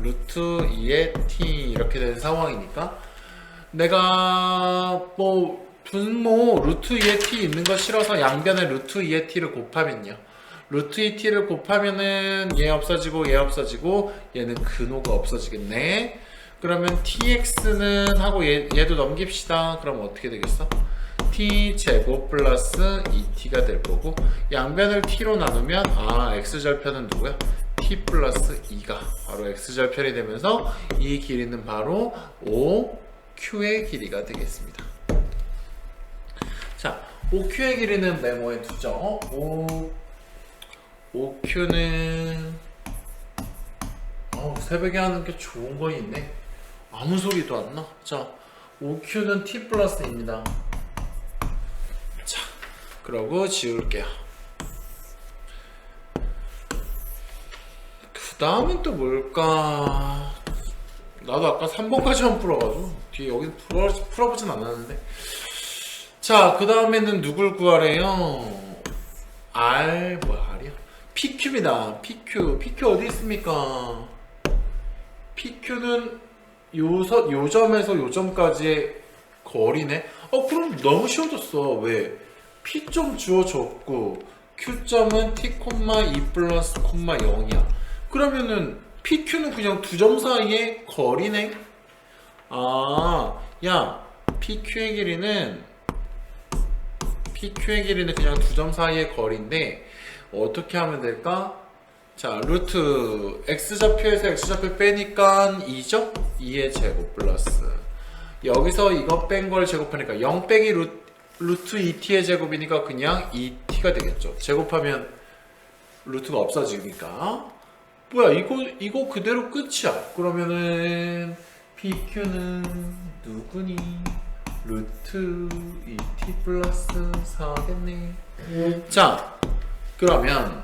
루트 2의 t 이렇게 된 상황이니까 내가 분모 루트 2의 t 있는 거 싫어서 양변에 루트 2의 t를 곱하면요, 루트 2t를 곱하면은 얘 없어지고 얘는 근호가 없어지겠네. 그러면 tx는 하고 얘도 넘깁시다. 그럼 어떻게 되겠어? t제곱 플러스 2t가 될 거고, 양변을 t로 나누면 x절편은 누구야? t 플러스 2가 바로 x절편이 되면서 이 길이는 바로 OQ의 길이가 되겠습니다. 자, OQ의 길이는 메모에 두죠. OQ는 새벽에 하는 게 좋은 거 있네. 아무 소리도 안 나. 자, OQ는 t 플러스입니다. 자, 그러고 지울게요. 그 다음엔 또 뭘까? 나도 아까 3번까지만 풀어가지고 뒤에 여기 풀어보진 않았는데. 자, 그 다음에는 누굴 구하래요? R이야? PQ입니다. PQ 어디 있습니까? PQ는 요 점에서 요 점까지의 거리네. 그럼 너무 쉬워졌어. 왜? P점 주어졌고 Q점은 T, 2 플러스 0이야. 그러면은 PQ는 그냥 두 점 사이의 거리네. 야, PQ의 길이는 그냥 두 점 사이의 거리인데 어떻게 하면 될까? 자, 루트 x좌표에서 x좌표 빼니까 2죠? 2의 제곱 플러스 여기서 이거 뺀 걸 제곱하니까 0 빼기 루트 2t의 제곱이니까 그냥 2t가 되겠죠. 제곱하면 루트가 없어지니까. 뭐야, 이거 그대로 끝이야. 그러면은 PQ는 누구니? 루트 2t 플러스 4겠네. 자, 그러면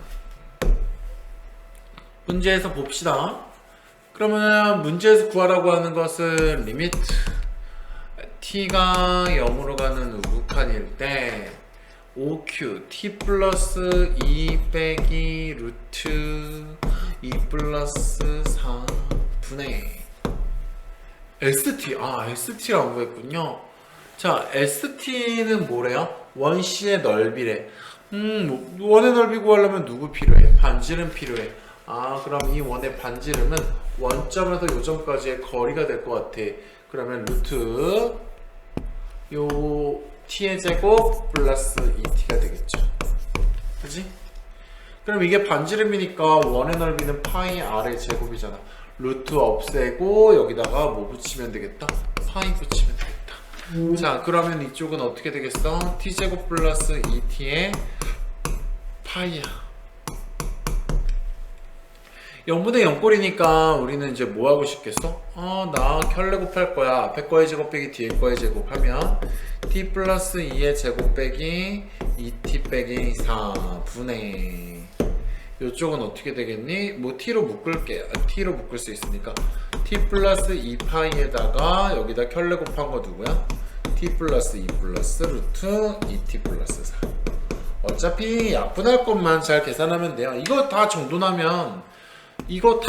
문제에서 봅시다. 그러면 문제에서 구하라고 하는 것은 리미트 t가 0으로 가는 우극한일 때 OQ t 플러스 2 빼기 루트 2 플러스 4분의 ST. ST라고 구했군요. 자, ST는 뭐래요? 원C의 넓이래. 원의 넓이 구하려면 누구 필요해? 반지름 필요해. 그럼 이 원의 반지름은 원점에서 요점까지의 거리가 될 것 같아. 그러면 루트 요 t의 제곱 플러스 2t가 되겠죠. 그지? 그럼 이게 반지름이니까 원의 넓이는 파이 r의 제곱이잖아. 루트 없애고 여기다가 뭐 붙이면 되겠다? 파이 붙이면 되겠다. 자, 그러면 이쪽은 어떻게 되겠어? t제곱 플러스 2t의 파이야. 0분의 0꼴이니까 우리는 이제 뭐 하고 싶겠어? 나 켤레 곱할 거야. 앞에 거의 제곱 빼기 뒤에 거의 제곱 하면 t 플러스 2의 제곱 빼기 2t 빼기 4분의 이쪽은 어떻게 되겠니? 뭐 t로 묶을게. t로 묶을 수 있으니까 t 플러스 2파이에다가 여기다 켤레 곱한 거 누구야? t 플러스 2 플러스 루트 2t 플러스 4. 어차피 약분할 것만 잘 계산하면 돼요. 이거 다 정돈하면 이거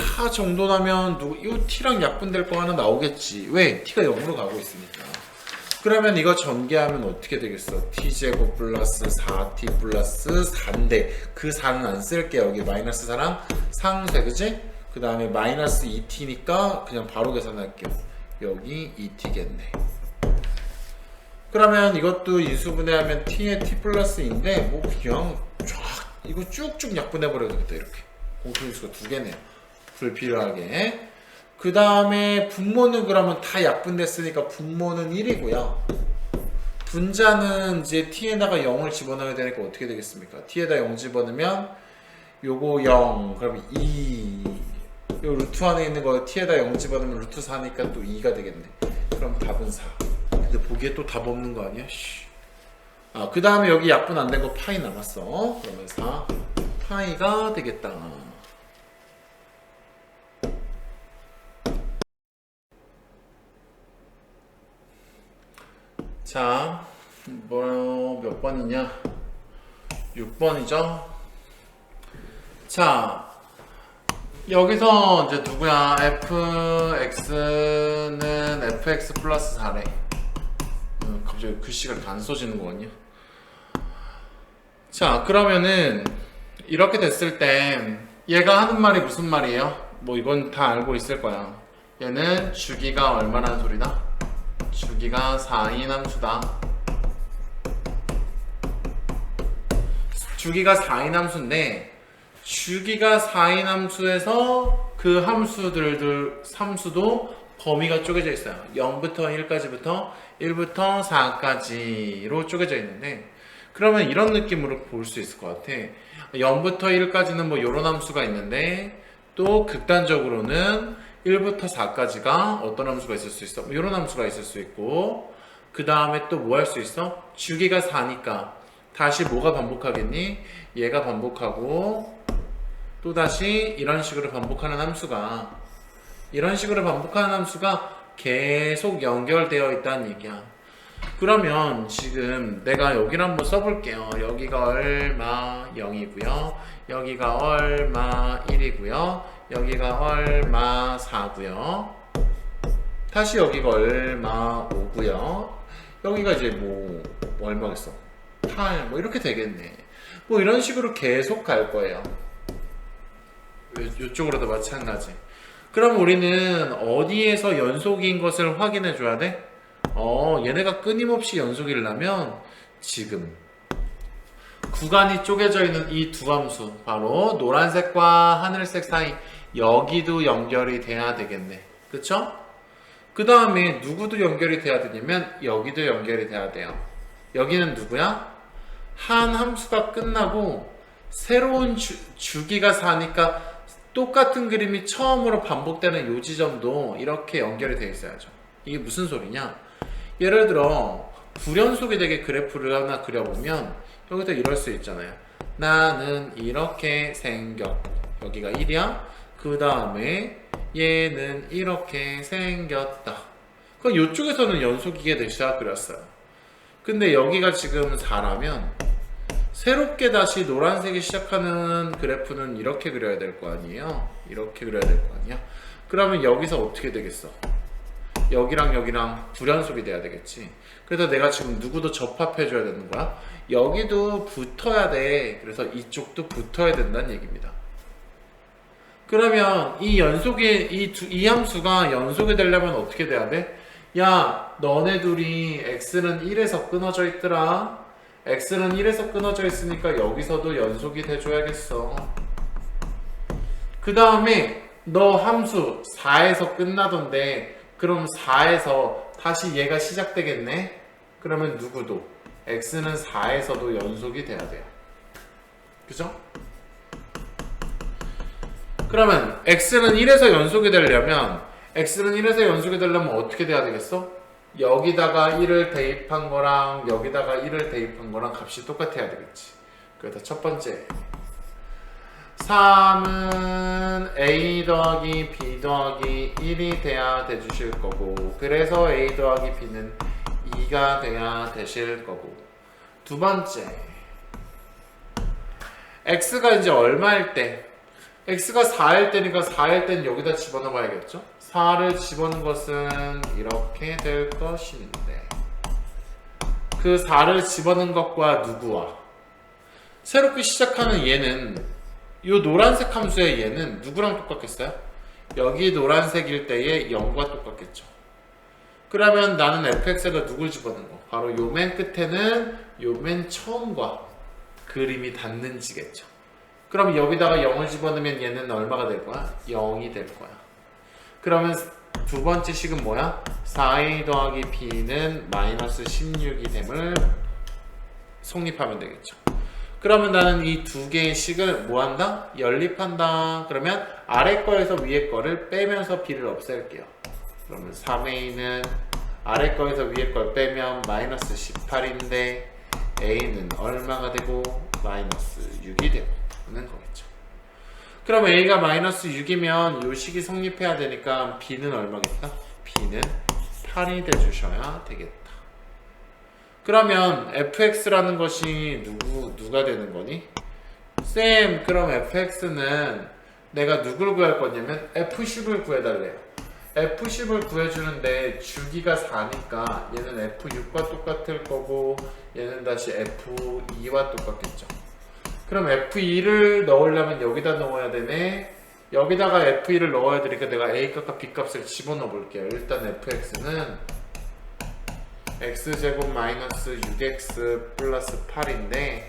t랑 약분될 거 하나 나오겠지. 왜? t가 0으로 가고 있으니까. 그러면 이거 전개하면 어떻게 되겠어? t제곱 플러스 4t 플러스 4인데 그 4는 안 쓸게. 여기 마이너스 4랑 상쇄, 그지? 그 다음에 마이너스 2t니까 그냥 바로 계산할게요. 여기 2t겠네. 그러면 이것도 인수분해하면 t에 t 플러스인데 뭐 그냥 쫙 이거 쭉쭉 약분해버려도 되겠다. 이렇게 공통인수가 두 개네요. 불필요하게. 그 다음에 분모는 그러면 다 약분됐으니까 분모는 1이고요. 분자는 이제 t에다가 0을 집어넣어야 되니까 어떻게 되겠습니까? t에다 0 집어넣으면 요거 0 그럼 2 요 루트 안에 있는 거 t에다 0 집어넣으면 루트 4니까 또 2가 되겠네. 그럼 답은 4. 근데 보기에 또 답 없는 거 아니야? 아, 그 다음에 여기 약분 안 된 거 파이 남았어. 그러면 4 파이가 되겠다. 자, 뭐 몇 번이냐? 6번이죠. 자, 여기서 이제 누구야? fx는 fx 플러스 4래. 갑자기 글씨가 이렇게 안 써지는 거 같냐? 자, 그러면은 이렇게 됐을 땐 얘가 하는 말이 무슨 말이에요? 뭐 이건 다 알고 있을 거야. 얘는 주기가 얼마라는 소리다? 주기가 4인 함수다. 주기가 4인 함수인데 주기가 4인 함수에서 그 함수도 범위가 쪼개져 있어요. 0부터 1까지부터 1부터 4까지로 쪼개져 있는데 그러면 이런 느낌으로 볼 수 있을 것 같아. 0부터 1까지는 뭐 이런 함수가 있는데 또 극단적으로는 1부터 4까지가 어떤 함수가 있을 수 있어? 뭐 이런 함수가 있을 수 있고 그 다음에 또 뭐 할 수 있어? 주기가 4니까 다시 뭐가 반복하겠니? 얘가 반복하고 또 다시 이런 식으로 반복하는 함수가 계속 연결되어 있다는 얘기야. 그러면 지금 내가 여기를 한번 써볼게요. 여기가 얼마 0이고요. 여기가 얼마 1이고요. 여기가 얼마 4고요. 다시 여기가 얼마 5고요. 여기가 이제 뭐 얼마겠어? 8 뭐 이렇게 되겠네. 뭐 이런 식으로 계속 갈 거예요. 이쪽으로도 마찬가지. 그럼 우리는 어디에서 연속인 것을 확인해 줘야 돼? 얘네가 끊임없이 연속이려면 지금 구간이 쪼개져 있는 이 두 함수, 바로 노란색과 하늘색 사이, 여기도 연결이 돼야 되겠네. 그쵸? 그 다음에 누구도 연결이 돼야 되냐면 여기도 연결이 돼야 돼요. 여기는 누구야? 한 함수가 끝나고 새로운 주기가 4니까 똑같은 그림이 처음으로 반복되는 요 지점도 이렇게 연결이 되어 있어야죠. 이게 무슨 소리냐? 예를 들어 불연속이 되게 그래프를 하나 그려보면 여기도 이럴 수 있잖아요. 나는 이렇게 생겼고 여기가 1이야. 그 다음에 얘는 이렇게 생겼다. 그럼 이쪽에서는 연속이게 되시작 그렸어요. 근데 여기가 지금 4라면 새롭게 다시 노란색이 시작하는 그래프는 이렇게 그려야 될 거 아니에요? 이렇게 그려야 될 거 아니야? 그러면 여기서 어떻게 되겠어? 여기랑 여기랑 불연속이 돼야 되겠지. 그래서 내가 지금 누구도 접합해 줘야 되는 거야. 여기도 붙어야 돼. 그래서 이쪽도 붙어야 된다는 얘기입니다. 그러면 이 연속이 이 함수가 연속이 되려면 어떻게 돼야 돼? 야, 너네 둘이 x는 1에서 끊어져 있더라. x는 1에서 끊어져 있으니까 여기서도 연속이 돼줘야겠어. 그 다음에 너 함수 4에서 끝나던데 그럼 4에서 다시 얘가 시작되겠네? 그러면 누구도 x는 4에서도 연속이 돼야 돼요. 그죠? 그러면 x는 1에서 연속이 되려면 어떻게 돼야 되겠어? 여기다가 1을 대입한 거랑 여기다가 1을 대입한 거랑 값이 똑같아야 되겠지. 그래서 첫 번째 3은 A 더하기 B 더하기 1이 돼야 되주실 거고, 그래서 A 더하기 B는 2가 돼야 되실 거고, 두 번째 X가 이제 얼마일 때, X가 4일 때니까 4일 때는 여기다 집어넣어 봐야겠죠. 4를 집어넣은 것은 이렇게 될 것인데, 그 4를 집어넣은 것과 누구와 새롭게 시작하는 얘는, 이 노란색 함수의 얘는 누구랑 똑같겠어요? 여기 노란색일 때의 0과 똑같겠죠. 그러면 나는 fx에다 누굴 집어넣은 거? 바로 요 맨 끝에는 요 맨 처음과 그림이 닿는지겠죠. 그럼 여기다가 0을 집어넣으면 얘는 얼마가 될 거야? 0이 될 거야. 그러면 두 번째 식은 뭐야? 4a 더하기 b는 마이너스 16이 됨을 성립하면 되겠죠. 그러면 나는 이 두 개의 식을 뭐 한다? 연립한다. 그러면 아래 거에서 위에 거를 빼면서 b를 없앨게요. 그러면 3a는 아래 거에서 위에 걸 빼면 마이너스 18인데 a는 얼마가 되고 마이너스 6이 되는 거겠죠. 그럼 a가 마이너스 6이면 이 식이 성립해야 되니까 b는 얼마겠다? b는 8이 돼주셔야 되겠다. 그러면 fx라는 것이 누가 되는 거니? 쌤, 그럼 fx는 내가 누굴 구할 거냐면 f10을 구해달래요. f10을 구해주는데 주기가 4니까 얘는 f6과 똑같을 거고 얘는 다시 f2와 똑같겠죠. 그럼 f2를 넣으려면 여기다 넣어야 되네. 여기다가 f2를 넣어야 되니까 내가 a값과 b값을 집어넣어 볼게요. 일단 fx는 x제곱 마이너스 6x 플러스 8인데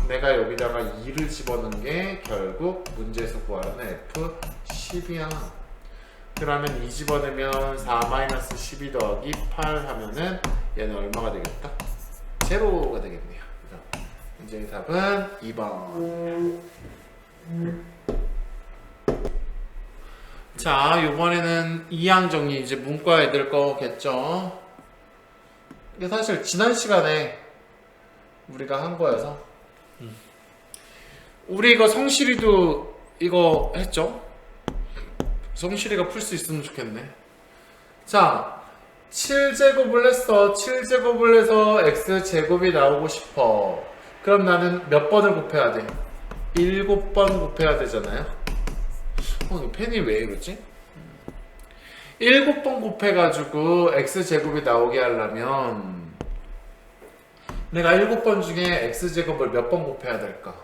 내가 여기다가 2를 집어넣은 게 결국 문제에서 구하라는 f10이야. 그러면 2 집어넣으면 4 마이너스 12 더하기 8 하면은 얘는 얼마가 되겠다? 제로가 되겠네요. 문제의 답은 2번. 자, 요번에는 2항 정리, 이제 문과 애들 거겠죠. 이게 사실 지난 시간에 우리가 한 거여서 우리 이거 성실이도 이거 했죠? 성실이가 풀 수 있으면 좋겠네. 자, 7제곱을 했어. 7제곱을 해서 x제곱이 나오고 싶어. 그럼 나는 몇 번을 곱해야 돼? 7번 곱해야 되잖아요. 이 펜이 왜 이러지? 7번 곱해가지고 x제곱이 나오게 하려면 내가 7번 중에 x제곱을 몇 번 곱해야 될까?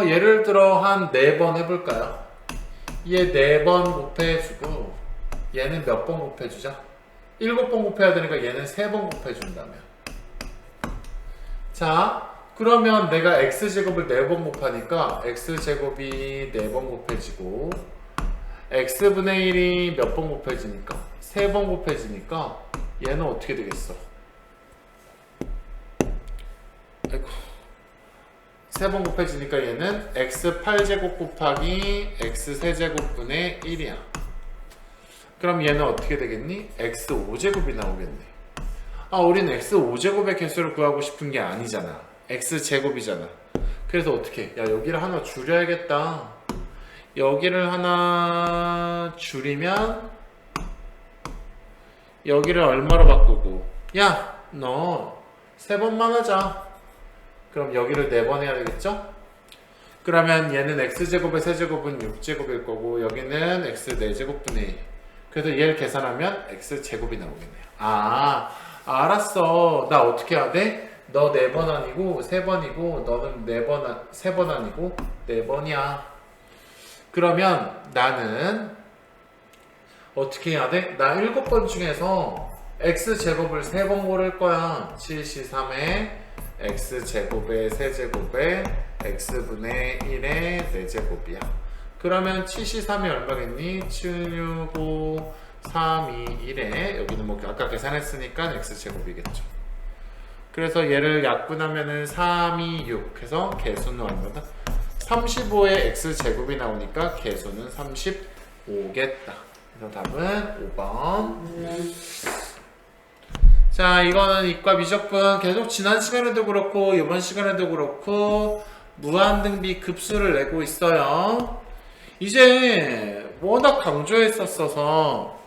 예를 들어 한 4번 해볼까요? 얘 4번 곱해주고 얘는 몇 번 곱해주자? 7번 곱해야 되니까 얘는 3번 곱해준다며. 자, 그러면 내가 x제곱을 4번 곱하니까 x제곱이 4번 곱해지고 x분의 1이 몇 번 곱해지니까? 3번 곱해지니까 얘는 어떻게 되겠어? 아이고, 3번 곱해지니까 얘는 x8제곱 곱하기 x3제곱분의 1이야. 그럼 얘는 어떻게 되겠니? x5제곱이 나오겠네. 우리는 x5제곱의 개수를 구하고 싶은 게 아니잖아. x제곱이잖아. 그래서 어떻게? 야, 여기를 하나 줄여야겠다. 여기를 하나 줄이면 여기를 얼마로 바꾸고, 야, 너 3번만 하자. 그럼 여기를 4번 해야 되겠죠? 그러면 얘는 x제곱의 세제곱은 6제곱일 거고 여기는 x 4제곱분의 1. 그래서 얘를 계산하면 x제곱이 나오겠네요. 알았어. 나 어떻게 해야 돼? 너 4번 아니고 3번이고 너는 3번 아니고 4번이야. 그러면 나는 어떻게 해야 돼? 나 7번 중에서 x제곱을 3번 고를 거야. 7C3에 x제곱의 세제곱에 x분의 1의 4제곱이야. 그러면 7C3이 얼마겠니? 7, 6, 5, 3, 2, 1에 여기는 뭐 아까 계산했으니까 x제곱이겠죠. 그래서 얘를 약분하면은 3, 2, 6 해서 개수는 얼마다? 35의 x제곱이 나오니까 개수는 35겠다. 그래서 답은 5번. 자, 이거는 이과 미적분 계속 지난 시간에도 그렇고 이번 시간에도 그렇고 무한등비 급수를 내고 있어요. 이제 워낙 강조했었어서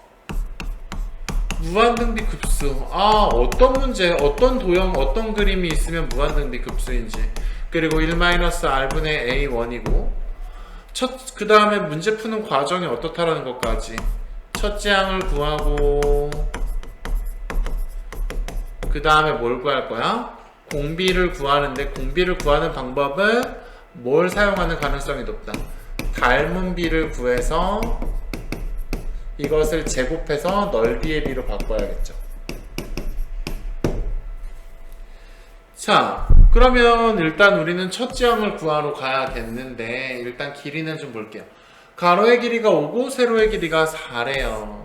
무한등비 급수, 어떤 문제, 어떤 도형, 어떤 그림이 있으면 무한등비 급수인지, 그리고 1-r분의 a1이고 그 다음에 문제 푸는 과정이 어떻다라는 것까지, 첫째 항을 구하고 그 다음에 뭘 구할 거야? 공비를 구하는데, 공비를 구하는 방법은 뭘 사용하는 가능성이 높다? 닮은 비를 구해서 이것을 제곱해서 넓이의 비로 바꿔야겠죠. 자, 그러면 일단 우리는 첫째 항을 구하러 가야겠는데, 일단 길이는 좀 볼게요. 가로의 길이가 5고 세로의 길이가 4래요.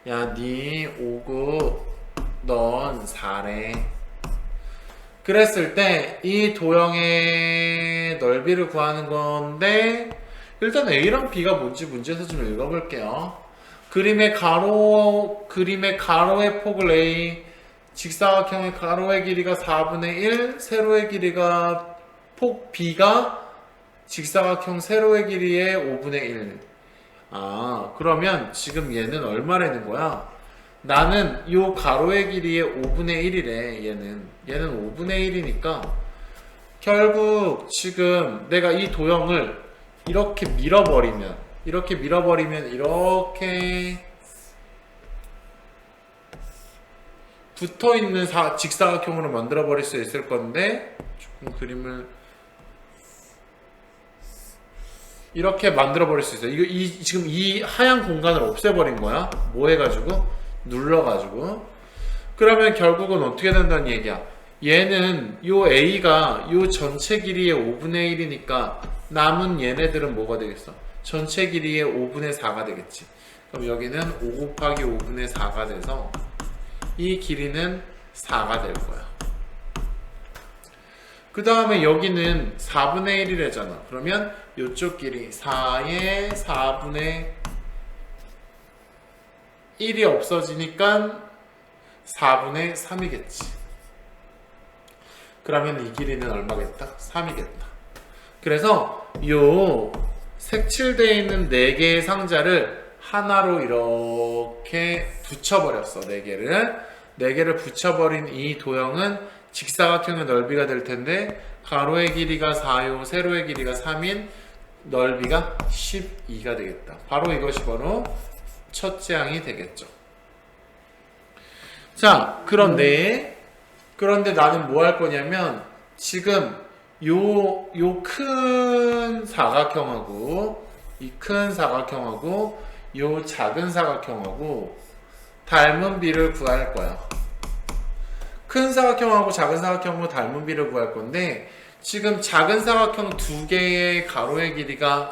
야, 니 5고 넌 4래. 그랬을 때 이 도형의 넓이를 구하는 건데, 일단 A랑 B가 뭔지 문제에서 좀 읽어볼게요. 그림의 가로의 폭을 A, 직사각형의 가로의 길이가 4분의 1, 세로의 길이가 폭 B가 직사각형 세로의 길이의 5분의 1. 그러면 지금 얘는 얼마라는 거야? 나는 요 가로의 길이의 5분의 1이래. 얘는 5분의 1이니까 결국 지금 내가 이 도형을 이렇게 밀어버리면 이렇게 붙어있는 직사각형으로 만들어버릴 수 있을 건데, 조금 그림을 이렇게 만들어버릴 수 있어요. 지금 이 하얀 공간을 없애버린 거야. 뭐 해가지고? 눌러가지고. 그러면 결국은 어떻게 된다는 얘기야? 얘는 요 A가 요 전체 길이의 5분의 1이니까 남은 얘네들은 뭐가 되겠어? 전체 길이의 5분의 4가 되겠지. 그럼 여기는 5 곱하기 5분의 4가 돼서 이 길이는 4가 될 거야. 그 다음에 여기는 4분의 1이래잖아. 그러면 이쪽 길이 4의 4분의 1이 없어지니까 4분의 3이겠지. 그러면 이 길이는 얼마겠다? 3이겠다. 그래서 요 색칠되어 있는 4개의 상자를 하나로 이렇게 붙여버렸어. 4개를 붙여버린 이 도형은 직사각형의 넓이가 될 텐데, 가로의 길이가 4요, 세로의 길이가 3인 넓이가 12가 되겠다. 바로 이것이 바로 첫째 항이 되겠죠. 자, 그런데 나는 뭐 할 거냐면, 지금 요 큰 사각형하고 이 큰 사각형하고 요 작은 사각형하고 닮은 비를 구할 거야. 큰 사각형하고 작은 사각형으로 닮은 비를 구할 건데, 지금 작은 사각형 2개의 가로의 길이가,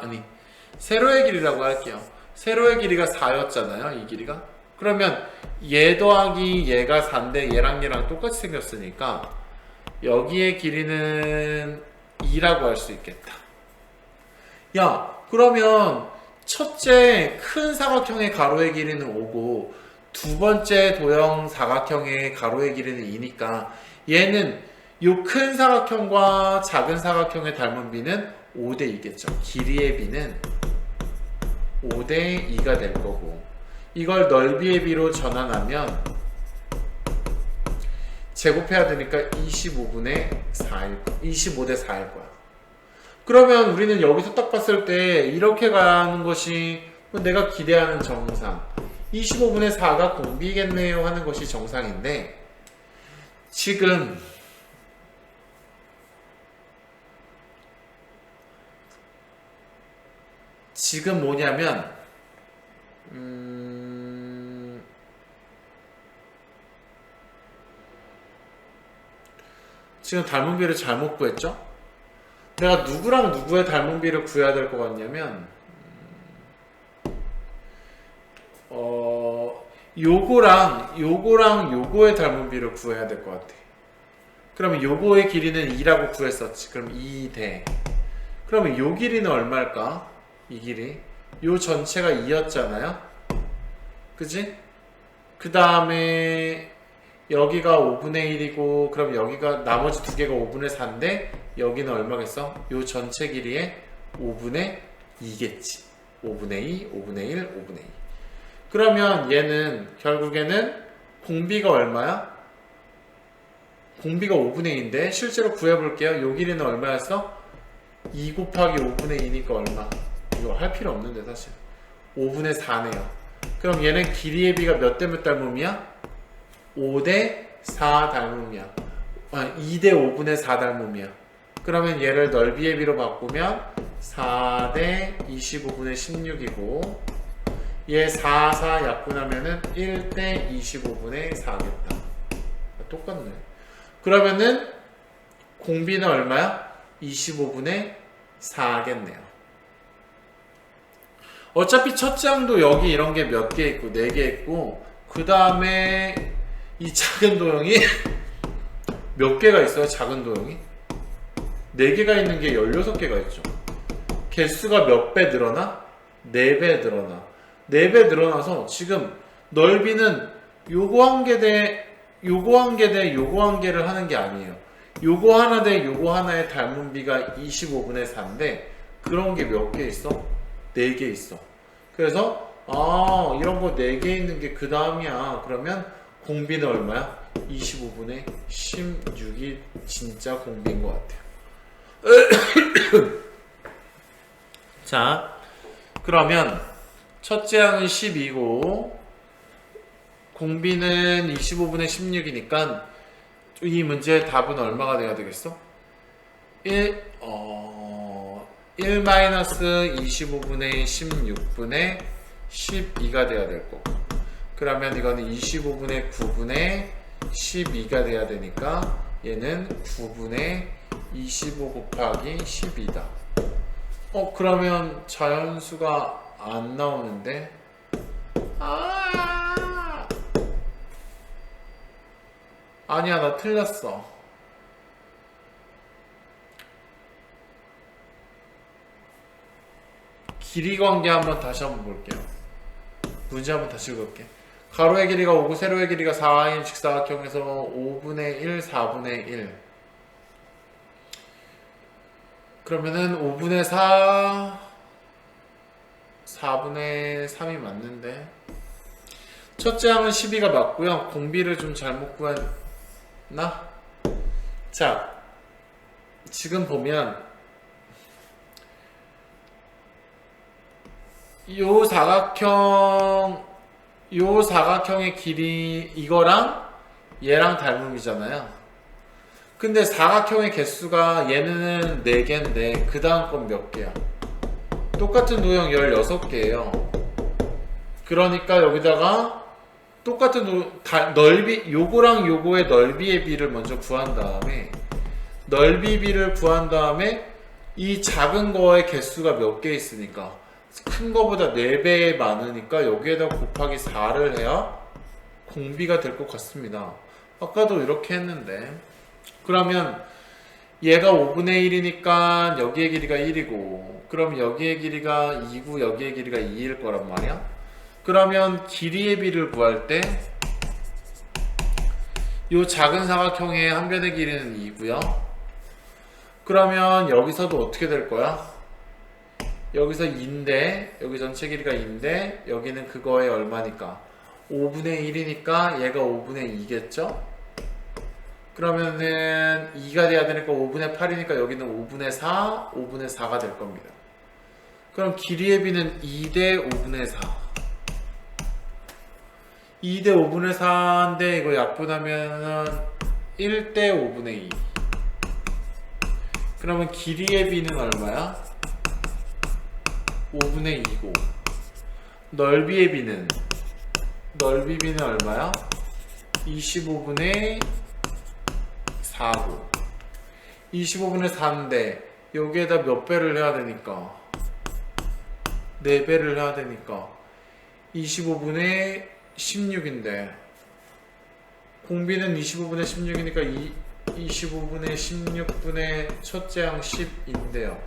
세로의 길이라고 할게요. 세로의 길이가 4였잖아요, 이 길이가. 그러면 얘 더하기 얘가 4인데 얘랑 똑같이 생겼으니까 여기의 길이는 2라고 할 수 있겠다. 야, 그러면 첫째 큰 사각형의 가로의 길이는 5고 두 번째 도형 사각형의 가로의 길이는 2니까 얘는 요 큰 사각형과 작은 사각형의 닮은 비는 5대 2겠죠. 길이의 비는 5대 2가 될 거고, 이걸 넓이의 비로 전환하면 제곱해야 되니까 25분의 25대 4일 거야. 그러면 우리는 여기서 딱 봤을 때 이렇게 가는 것이 내가 기대하는 정상, 25분의 4가 공비겠네요 하는 것이 정상인데, 지금 뭐냐면 지금 닮은 비를 잘못 구했죠? 내가 누구랑 누구의 닮은 비를 구해야 될 것 같냐면, 요거랑 요거의 닮은 비를 구해야 될 것 같아. 그러면 요거의 길이는 2라고 구했었지. 그럼 2대. 그러면 요 길이는 얼마일까? 이 길이. 요 전체가 2였잖아요? 그지? 그 다음에 여기가 5분의 1이고 그럼 여기가 나머지 두 개가 5분의 4인데 여기는 얼마겠어? 요 전체 길이의 5분의 2겠지. 5분의 2, 5분의 1, 5분의 2. 그러면 얘는 결국에는 공비가 얼마야? 공비가 5분의 2인데 실제로 구해볼게요. 요 길이는 얼마였어? 2 곱하기 5분의 2니까 얼마? 이거 할 필요 없는데 사실 5분의 4네요. 그럼 얘는 길이의 비가 몇 대 몇 닮음이야? 5대 4 닮음이야. 2대 5분의 4 닮음이야. 그러면 얘를 넓이의 비로 바꾸면 4대 25분의 16이고 얘 4, 4 약분하면은 1대 25분의 4겠다. 똑같네. 그러면은 공비는 얼마야? 25분의 4겠네요. 어차피 첫째 항도 여기 이런 게 몇 개 있고 4개 있고 그 다음에 이 작은 도형이 몇 개가 있어요? 작은 도형이 4개가 있는 게 16개가 있죠. 개수가 몇 배 늘어나? 4배 늘어나. 4배 늘어나서 지금 넓이는 요거 한 개 대 요거 한 개 대 요거 한 개를 하는 게 아니에요. 요거 하나 대 요거 하나의 닮은 비가 25분의 4인데 그런 게 몇 개 있어? 4개 있어. 그래서 이런 거 4개 있는 게 그 다음이야. 그러면 공비는 얼마야? 25분의 16이 진짜 공비인 것 같아요. 자, 그러면 첫째 항은 12고 공비는 25분의 16이니까 이 문제의 답은 얼마가 돼야 되겠어? 1-25분의 16분의 12가 돼야 될 거고 그러면 이거는 25분의 9분의 12가 돼야 되니까 얘는 9분의 25 곱하기 12다. 그러면 자연수가 안 나오는데 아니야 나 틀렸어. 길이 관계 다시 한번 볼게요. 문제 한번 다시 읽을게. 가로의 길이가 5고 세로의 길이가 4인 직사각형에서 5분의 1, 4분의 1 그러면은 5분의 4 4분의 3이 맞는데 첫째 항은 12가 맞고요. 공비를 좀 잘못 구했나? 자, 지금 보면 요 사각형의 길이 이거랑 얘랑 닮음이잖아요. 근데 사각형의 개수가 얘는 4개인데 그 다음 건 몇 개야? 똑같은 도형 16개예요. 그러니까 여기다가 똑같은 넓이 요거랑 요거의 넓이의 비를 먼저 구한 다음에 넓이 비를 구한 다음에 이 작은 거의 개수가 몇 개 있으니까 큰 거보다 4배 많으니까 여기에다 곱하기 4를 해야 공비가 될 것 같습니다. 아까도 이렇게 했는데 그러면 얘가 5분의 1이니까 여기의 길이가 1이고 그럼 여기의 길이가 2고 여기의 길이가 2일 거란 말이야. 그러면 길이의 비를 구할 때 이 작은 사각형의 한 변의 길이는 2고요. 그러면 여기서도 어떻게 될 거야? 여기서 2인데 여기 전체 길이가 2인데 여기는 그거의 얼마니까 5분의 1이니까 얘가 5분의 2겠죠? 그러면은 2가 돼야 되니까 5분의 8이니까 여기는 5분의 4, 5분의 4가 될 겁니다. 그럼 길이의 비는 2대 5분의 4 2대 5분의 4인데 이거 약분하면은 1대 5분의 2 그러면 길이의 비는 얼마야? 5분의 2고 넓이의 비는 얼마야? 25분의 4고 25분의 4인데 여기에다 몇 배를 해야 되니까 4배를 해야 되니까 25분의 16인데 공비는 25분의 16이니까 25분의 16분의 첫째 항 10인데요.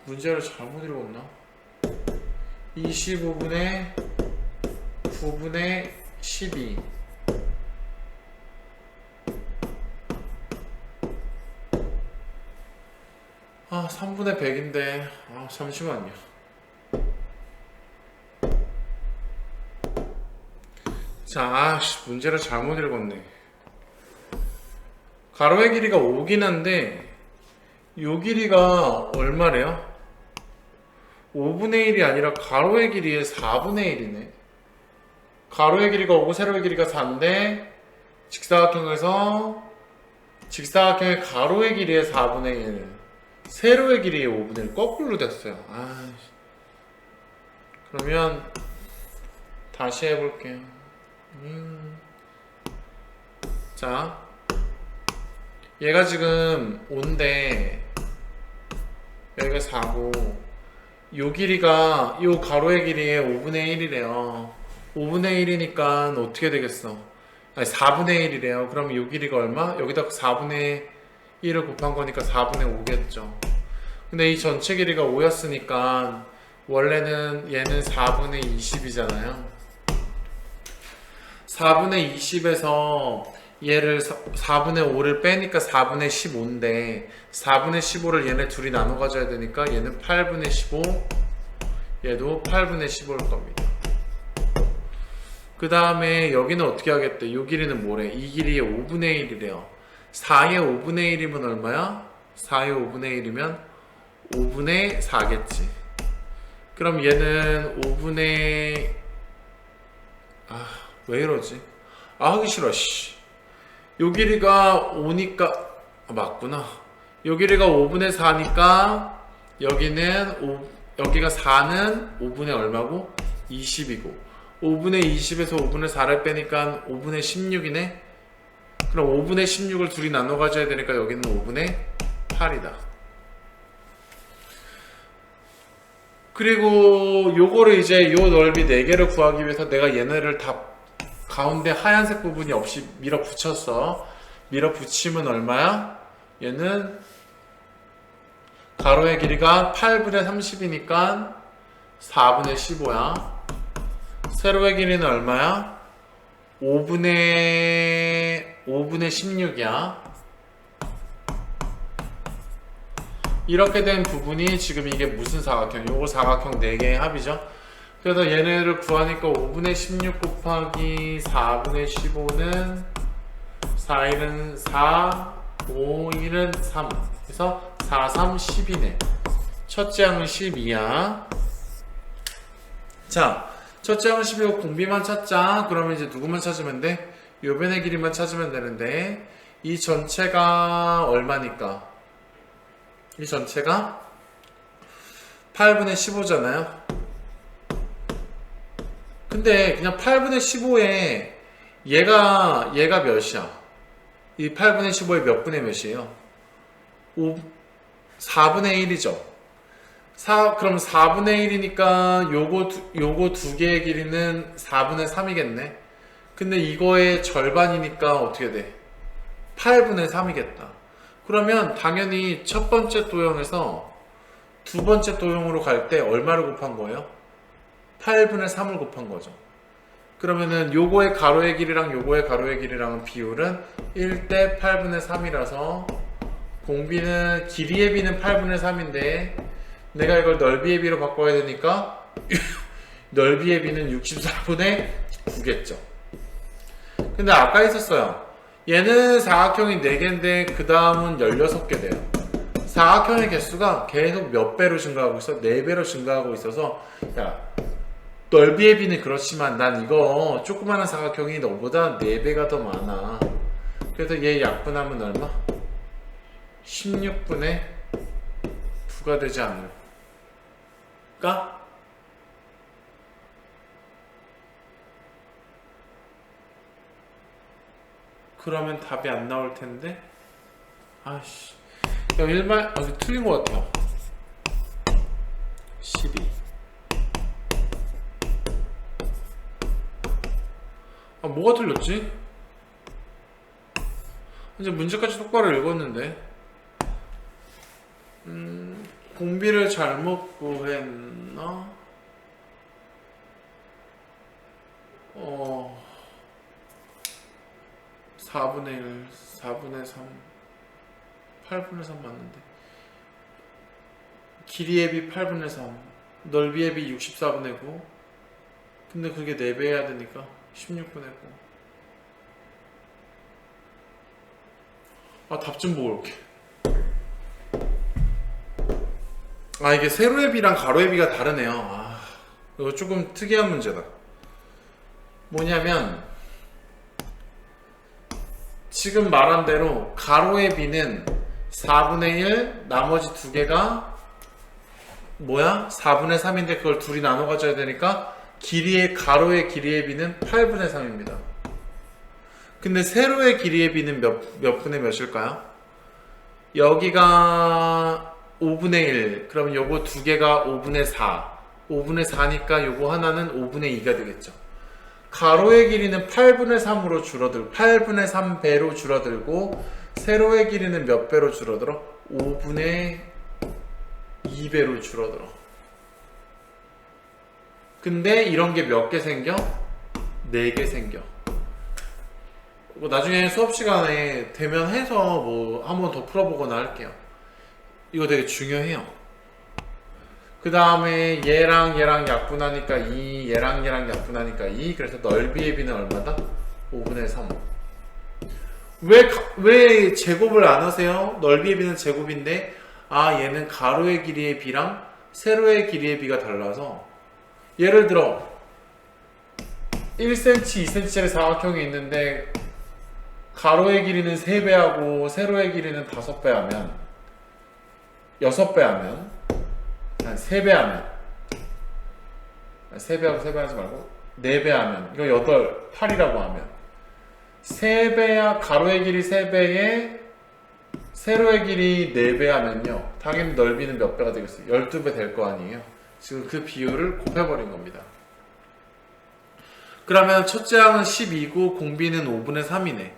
문제를 잘못 읽었나? 25분의 5분의 12. 아, 3분의 100인데. 아, 잠시만요. 자, 문제를 잘못 읽었네. 가로의 길이가 5긴 한데, 요 길이가 얼마래요? 5분의 1이 아니라 가로의 길이의 4분의 1이네. 가로의 길이가 5고 세로의 길이가 4인데, 직사각형에서 직사각형의 가로의 길이의 4분의 1, 세로의 길이의 5분의 1 거꾸로 됐어요. 그러면 다시 해볼게요. 자, 얘가 지금 5인데 여기가 4고 요 길이가 요 가로의 길이의 5분의 1이래요. 5분의 1이니까 어떻게 되겠어? 아니 4분의 1이래요. 그럼 요 길이가 얼마? 여기다 4분의 1을 곱한 거니까 4분의 5겠죠. 근데 이 전체 길이가 5였으니까 원래는 얘는 4분의 20이잖아요. 4분의 20에서 얘를 4분의 5를 빼니까 4분의 15인데 4분의 15를 얘네 둘이 나눠 가져야 되니까 얘는 8분의 15, 얘도 8분의 15일 겁니다. 그 다음에 여기는 어떻게 하겠대? 이 길이는 뭐래? 이 길이의 5분의 1이래요. 4의 5분의 1이면 얼마야? 4의 5분의 1이면 5분의 4겠지. 그럼 얘는 5분의... 왜 이러지? 하기 싫어, 씨. 요 길이가 5니까... 맞구나. 요 길이가 5분의 4니까 여기가 4는 5분의 얼마고? 20이고 5분의 20에서 5분의 4를 빼니까 5분의 16이네? 그럼 5분의 16을 둘이 나눠 가져야 되니까 여기는 5분의 8이다. 그리고 요거를 이제 요 넓이 4개를 구하기 위해서 내가 얘네를 다 가운데 하얀색 부분이 없이 밀어붙였어. 밀어붙이면 얼마야? 얘는 가로의 길이가 8분의 30이니까 4분의 15야. 세로의 길이는 얼마야? 5분의 16이야. 이렇게 된 부분이 지금 이게 무슨 사각형? 요거 사각형 4개의 합이죠. 그래서 얘네를 구하니까 5분의 16 곱하기 4분의 15는 4일은 4, 5일은 3. 그래서 4, 3, 10이네. 첫째 항은 12야. 자, 첫째 항은 10이고 공비만 찾자. 그러면 이제 누구만 찾으면 돼? 요변의 길이만 찾으면 되는데 이 전체가 얼마니까? 이 전체가 8분의 15잖아요. 근데 그냥 8분의 15에 얘가 몇이야? 이 8분의 15에 몇 분의 몇이에요? 4분의 1이죠. 그럼 4분의 1이니까 요거 두 개의 길이는 4분의 3이겠네. 근데 이거의 절반이니까 어떻게 돼? 8분의 3이겠다. 그러면 당연히 첫 번째 도형에서 두 번째 도형으로 갈 때 얼마를 곱한 거예요? 8분의 3을 곱한 거죠. 그러면은 요거의 가로의 길이랑 요거의 가로의 길이랑은 비율은 1대 8분의 3이라서 공비는 길이의 비는 8분의 3인데 내가 이걸 넓이의 비로 바꿔야 되니까 넓이의 비는 64분의 9겠죠. 근데 아까 있었어요. 얘는 사각형이 4개인데 그 다음은 16개 돼요. 사각형의 개수가 계속 몇 배로 증가하고 있어? 4배로 증가하고 있어서 야, 넓이의 비는 그렇지만 난 이거 조그마한 사각형이 너보다 4배가 더 많아. 그래서 얘 약분하면 얼마? 16분의 9가 되지 않을까? 그러면 답이 안 나올 텐데? 아씨. 야, 여기 틀린 것 같아. 12. 뭐가 틀렸지? 이제 문제까지 똑바로 읽었는데. 공비를 잘못 구했나? 4분의 1, 4분의 3, 8분의 3 맞는데 길이의 비 8분의 3, 넓이의 비 64분의 9. 근데 그게 4배 해야 되니까 16분의 9. 답 좀 보고 올게. 이게 세로의 비랑 가로의 비가 다르네요. 이거 조금 특이한 문제다. 뭐냐면 지금 말한 대로 가로의 비는 4분의 1, 나머지 두 개가 뭐야? 4분의 3인데 그걸 둘이 나눠 가져야 되니까 가로의 길이의 비는 8분의 3입니다. 근데 세로의 길이의 비는 몇 분의 몇일까요? 여기가 5분의 1, 그러면 요거 두 개가 5분의 4. 5분의 4니까 요거 하나는 5분의 2가 되겠죠. 가로의 길이는 8분의 3으로 줄어들고 8분의 3배로 줄어들고 세로의 길이는 몇 배로 줄어들어? 5분의 2배로 줄어들어. 근데 이런 게 몇 개 생겨? 4개 생겨. 나중에 수업 시간에 되면 해서 한번 더 풀어보거나 할게요. 이거 되게 중요해요. 그 다음에 얘랑 약분하니까 2, 얘랑 약분하니까 2. 그래서 넓이의 비는 얼마다? 5분의 3. 왜 제곱을 안 하세요? 넓이의 비는 제곱인데 얘는 가로의 길이의 비랑 세로의 길이의 비가 달라서, 예를 들어 1cm, 2cm짜리 사각형이 있는데 가로의 길이는 3배하고 세로의 길이는 5배 하면, 6배 하면, 한 3배 하면, 3배하고 3배 하지 말고 4배 하면, 이거 8이라고 하면 3배야, 가로의 길이 3배에 세로의 길이 4배 하면요, 당연히 넓이는 몇 배가 되겠어요? 12배 될 거 아니에요. 지금 그 비율을 곱해버린 겁니다. 그러면 첫째 항은 12고 공비는 5분의 3이네.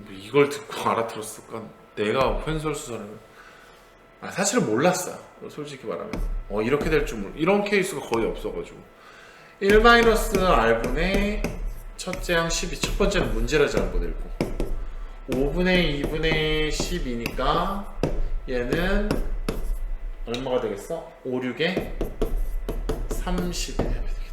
이걸 듣고 알아들었을까? 내가 횡설수설을 사실은 몰랐어요. 솔직히 말하면 이렇게 될 줄 이런 케이스가 거의 없어가지고 1-r분의 첫째 항 12. 첫 번째는 문제를 잘못 읽고 5분의 2분의 12니까 얘는 얼마가 되겠어? 5, 6에 30이 되겠다.